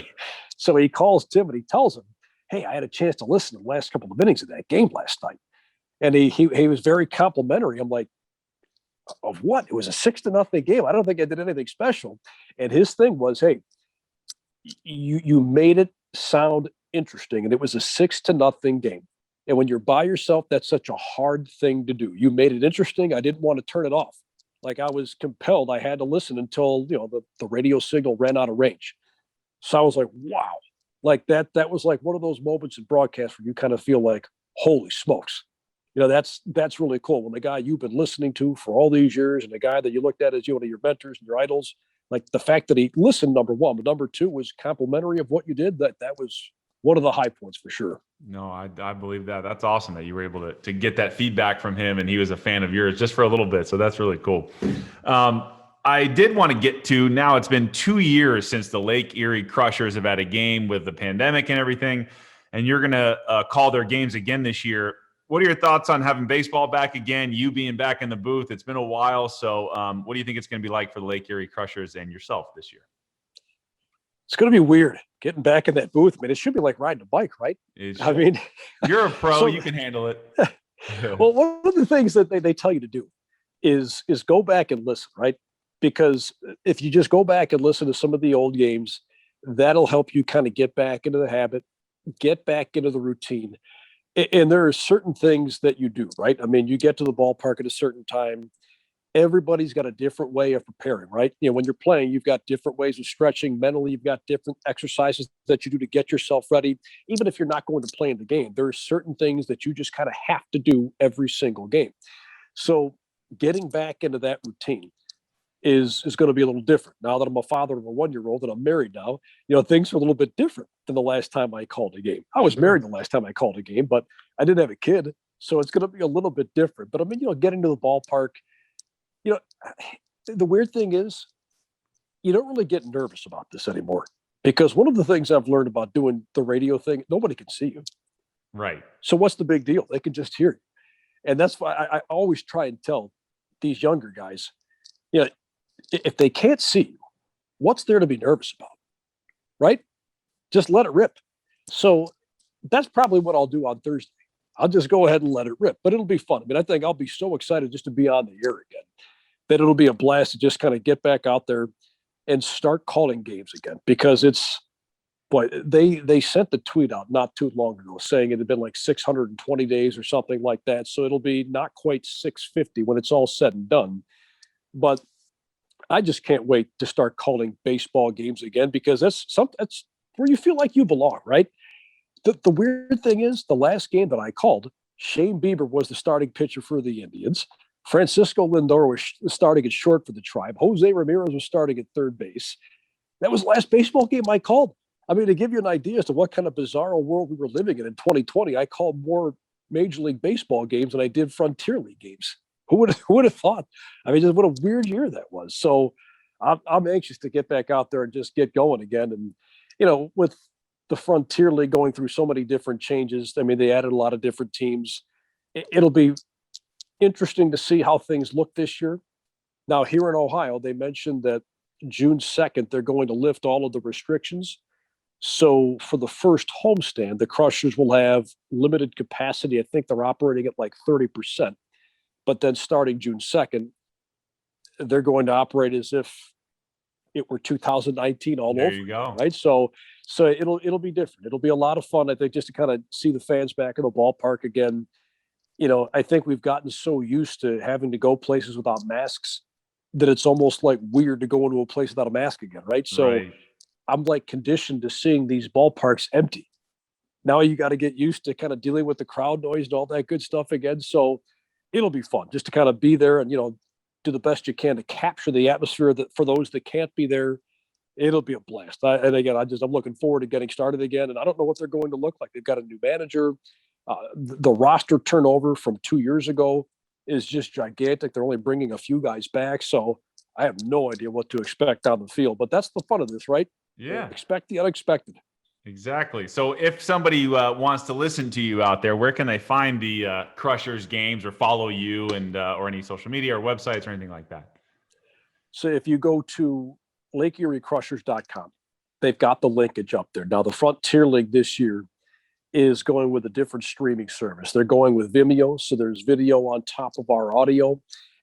so he calls Tim and he tells him, "Hey, I had a chance to listen to the last couple of innings of that game last night." And he was very complimentary. I'm like, "Of what?" It was a 6-0 game. I don't think I did anything special. And his thing was, "Hey, you made it sound interesting." And it was a 6-0 game. And when you're by yourself, that's such a hard thing to do. You made it interesting. I didn't want to turn it off. Like I was compelled. I had to listen until, the radio signal ran out of range. So I was like, wow. Like that was like one of those moments in broadcast where you kind of feel like, holy smokes. That's really cool. When the guy you've been listening to for all these years and the guy that you looked at as one of your mentors and your idols, like the fact that he listened, number one, but number two was complimentary of what you did. That was one of the high points for sure. No, I believe that. That's awesome that you were able to get that feedback from him, and he was a fan of yours just for a little bit. So that's really cool. I did want to get to, now it's been 2 years since the Lake Erie Crushers have had a game with the pandemic and everything, and you're going to call their games again this year. What are your thoughts on having baseball back again, you being back in the booth? It's been a while. So what do you think it's going to be like for the Lake Erie Crushers and yourself this year? It's going to be weird getting back in that booth. I mean, it should be like riding a bike, right? I mean, you're a pro, so, you can handle it. Well, one of the things that they tell you to do is go back and listen, right? Because if you just go back and listen to some of the old games, that'll help you kind of get back into the habit, get back into the routine. And there are certain things that you do, right? I mean, you get to the ballpark at a certain time. Everybody's got a different way of preparing, right? When you're playing, you've got different ways of stretching. Mentally, you've got different exercises that you do to get yourself ready. Even if you're not going to play in the game, there are certain things that you just kind of have to do every single game. So getting back into that routine is going to be a little different. Now that I'm a father of a 1-year-old and I'm married now, things are a little bit different than the last time I called a game. I was married the last time I called a game, but I didn't have a kid. So it's going to be a litting bit different. But I mean, getting to the ballpark, the weird thing is you don't really get nervous about this anymore, because one of the things I've learned about doing the radio thing, nobody can see you. Right. So what's the big deal? They can just hear you. And that's why I always try and tell these younger guys, if they can't see you, what's there to be nervous about? Right? Just let it rip. So that's probably what I'll do on Thursday. I'll just go ahead and let it rip, but it'll be fun. I mean, I think I'll be so excited just to be on the air again that it'll be a blast to just kind of get back out there and start calling games again, because they sent the tweet out not too long ago saying it had been like 620 days or something like that. So it'll be not quite 650 when it's all said and done. But I just can't wait to start calling baseball games again, because that's where you feel like you belong, right? The weird thing is, the last game that I called, Shane Bieber was the starting pitcher for the Indians. Francisco Lindor was starting at short for the Tribe. Jose Ramirez was starting at third base. That was the last baseball game I called. I mean, to give you an idea as to what kind of bizarre world we were living in 2020, I called more Major League Baseball games than I did Frontier League games. Who would have thought? I mean, just what a weird year that was. So I'm anxious to get back out there and just get going again. And, with the Frontier League going through so many different changes, I mean, they added a lot of different teams. It'll be interesting to see how things look this year. Now, here in Ohio, they mentioned that June 2nd, they're going to lift all of the restrictions. So for the first homestand, the Crushers will have limited capacity. I think they're operating at like 30%. But then starting June 2nd, they're going to operate as if it were 2019 all There over. you go. Right. So it'll be different. It'll be a lot of fun, I think, just to kind of see the fans back in the ballpark again. I think we've gotten so used to having to go places without masks that it's almost like weird to go into a place without a mask again. Right. So Right. I'm like conditioned to seeing these ballparks empty. Now you got to get used to kind of dealing with the crowd noise and all that good stuff again. So it'll be fun just to kind of be there and, do the best you can to capture the atmosphere that for those that can't be there. It'll be a blast. And again, I'm looking forward to getting started again. And I don't know what they're going to look like. They've got a new manager. The roster turnover from 2 years ago is just gigantic. They're only bringing a few guys back. So I have no idea what to expect on the field, but that's the fun of this, right? Yeah. Expect the unexpected. Exactly. So if somebody wants to listen to you out there, where can they find the Crushers games or follow you and or any social media or websites or anything like that? So if you go to LakeErieCrushers.com, they've got the linkage up there. Now, the Frontier League this year is going with a different streaming service. They're going with Vimeo, so there's video on top of our audio,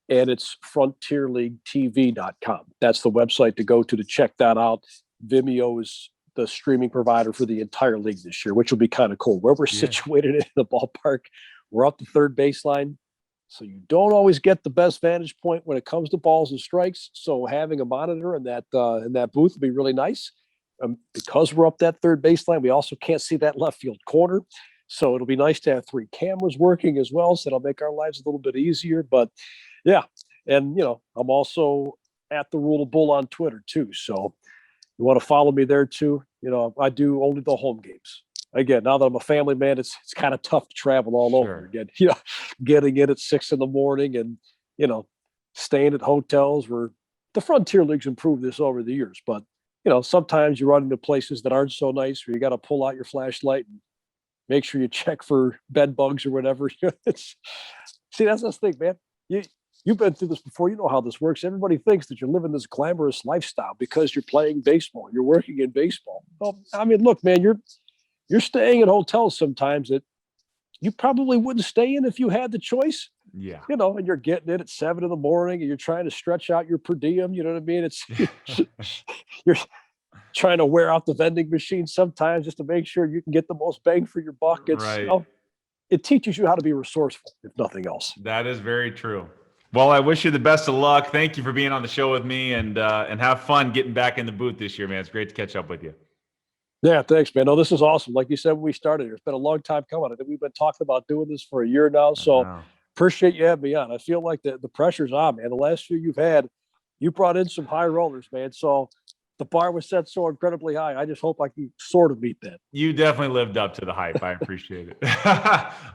and it's FrontierLeagueTV.com. That's the website to go to check that out. Vimeo is the streaming provider for the entire league this year, which will be kind of cool. Where we're situated in the ballpark, we're up the third baseline, so you don't always get the best vantage point when it comes to balls and strikes. So having a monitor in that booth will be really nice. Because we're up that third baseline, we also can't see that left field corner. So it'll be nice to have 3 cameras working as well. So it'll make our lives a little bit easier. But yeah, and I'm also at the Rule of Bull on Twitter too. So you want to follow me there too. I do only the home games. Again, now that I'm a family man, it's kind of tough to travel all over again. Getting in at 6 a.m. and staying at hotels where the Frontier League's improved this over the years. But sometimes you run into places that aren't so nice where you got to pull out your flashlight and make sure you check for bed bugs or whatever. That's the thing, man. You've been through this before. You know how this works. Everybody thinks that you're living this glamorous lifestyle because you're playing baseball. You're working in baseball. Well, I mean, look, man, you're staying at hotels sometimes that you probably wouldn't stay in if you had the choice. Yeah. And you're getting in at 7 a.m. and you're trying to stretch out your per diem. You know what I mean? You're trying to wear out the vending machine sometimes just to make sure you can get the most bang for your buck. It's, Right. It teaches you how to be resourceful, if nothing else. That is very true. Well, I wish you the best of luck. Thank you for being on the show with me and have fun getting back in the booth this year, man. It's great to catch up with you. Yeah, thanks, man. No, this is awesome. Like you said, when we started here, it's been a long time coming. I think we've been talking about doing this for a year now. So appreciate you having me on. I feel like the pressure's on, man. The last few you've had, you brought in some high rollers, man. So the bar was set so incredibly high. I just hope I can sort of meet that. You definitely lived up to the hype. I appreciate it.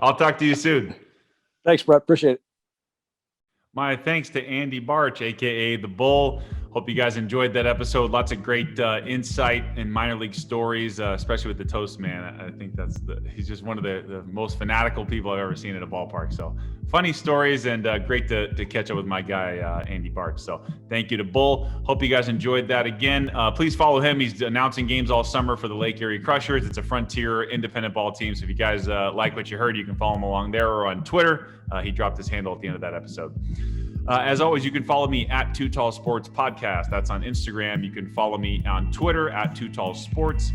I'll talk to you soon. Thanks, Brett. Appreciate it. My thanks to Andy Barch, a.k.a. The Bull. Hope you guys enjoyed that episode. Lots of great insight and minor league stories, especially with the Toast Man. I think he's just one of the most fanatical people I've ever seen at a ballpark. So funny stories and great to catch up with my guy, Andy Barch. So thank you to Bull. Hope you guys enjoyed that again. Please follow him. He's announcing games all summer for the Lake Erie Crushers. It's a Frontier independent ball team. So if you guys like what you heard, you can follow him along there or on Twitter. He dropped his handle at the end of that episode. As always, you can follow me at Too Tall Sports Podcast. That's on Instagram. You can follow me on Twitter at Too Tall Sports.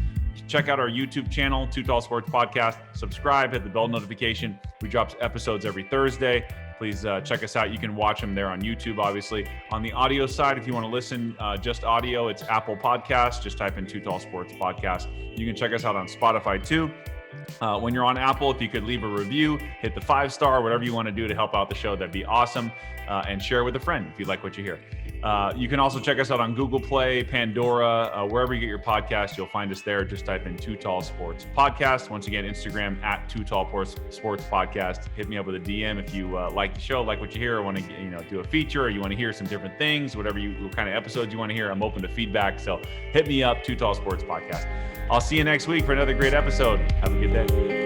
Check out our YouTube channel, Too Tall Sports Podcast. Subscribe, hit the bell notification. We drop episodes every Thursday. Please check us out. You can watch them there on YouTube, obviously. On the audio side, if you want to listen just audio, it's Apple Podcasts. Just type in Too Tall Sports Podcast. You can check us out on Spotify too. When you're on Apple, if you could leave a review, hit the 5-star, whatever you want to do to help out the show, that'd be awesome. And share with a friend if you like what you hear. You can also check us out on Google Play, Pandora, wherever you get your podcast. You'll find us there. Just type in Too Tall Sports Podcast. Once again, Instagram at Too Tall Sports Podcast. Hit me up with a DM if you like the show, like what you hear, or want to do a feature, or you want to hear some different things, what kind of episodes you want to hear. I'm open to feedback. So hit me up, Too Tall Sports Podcast. I'll see you next week for another great episode. Have a good day.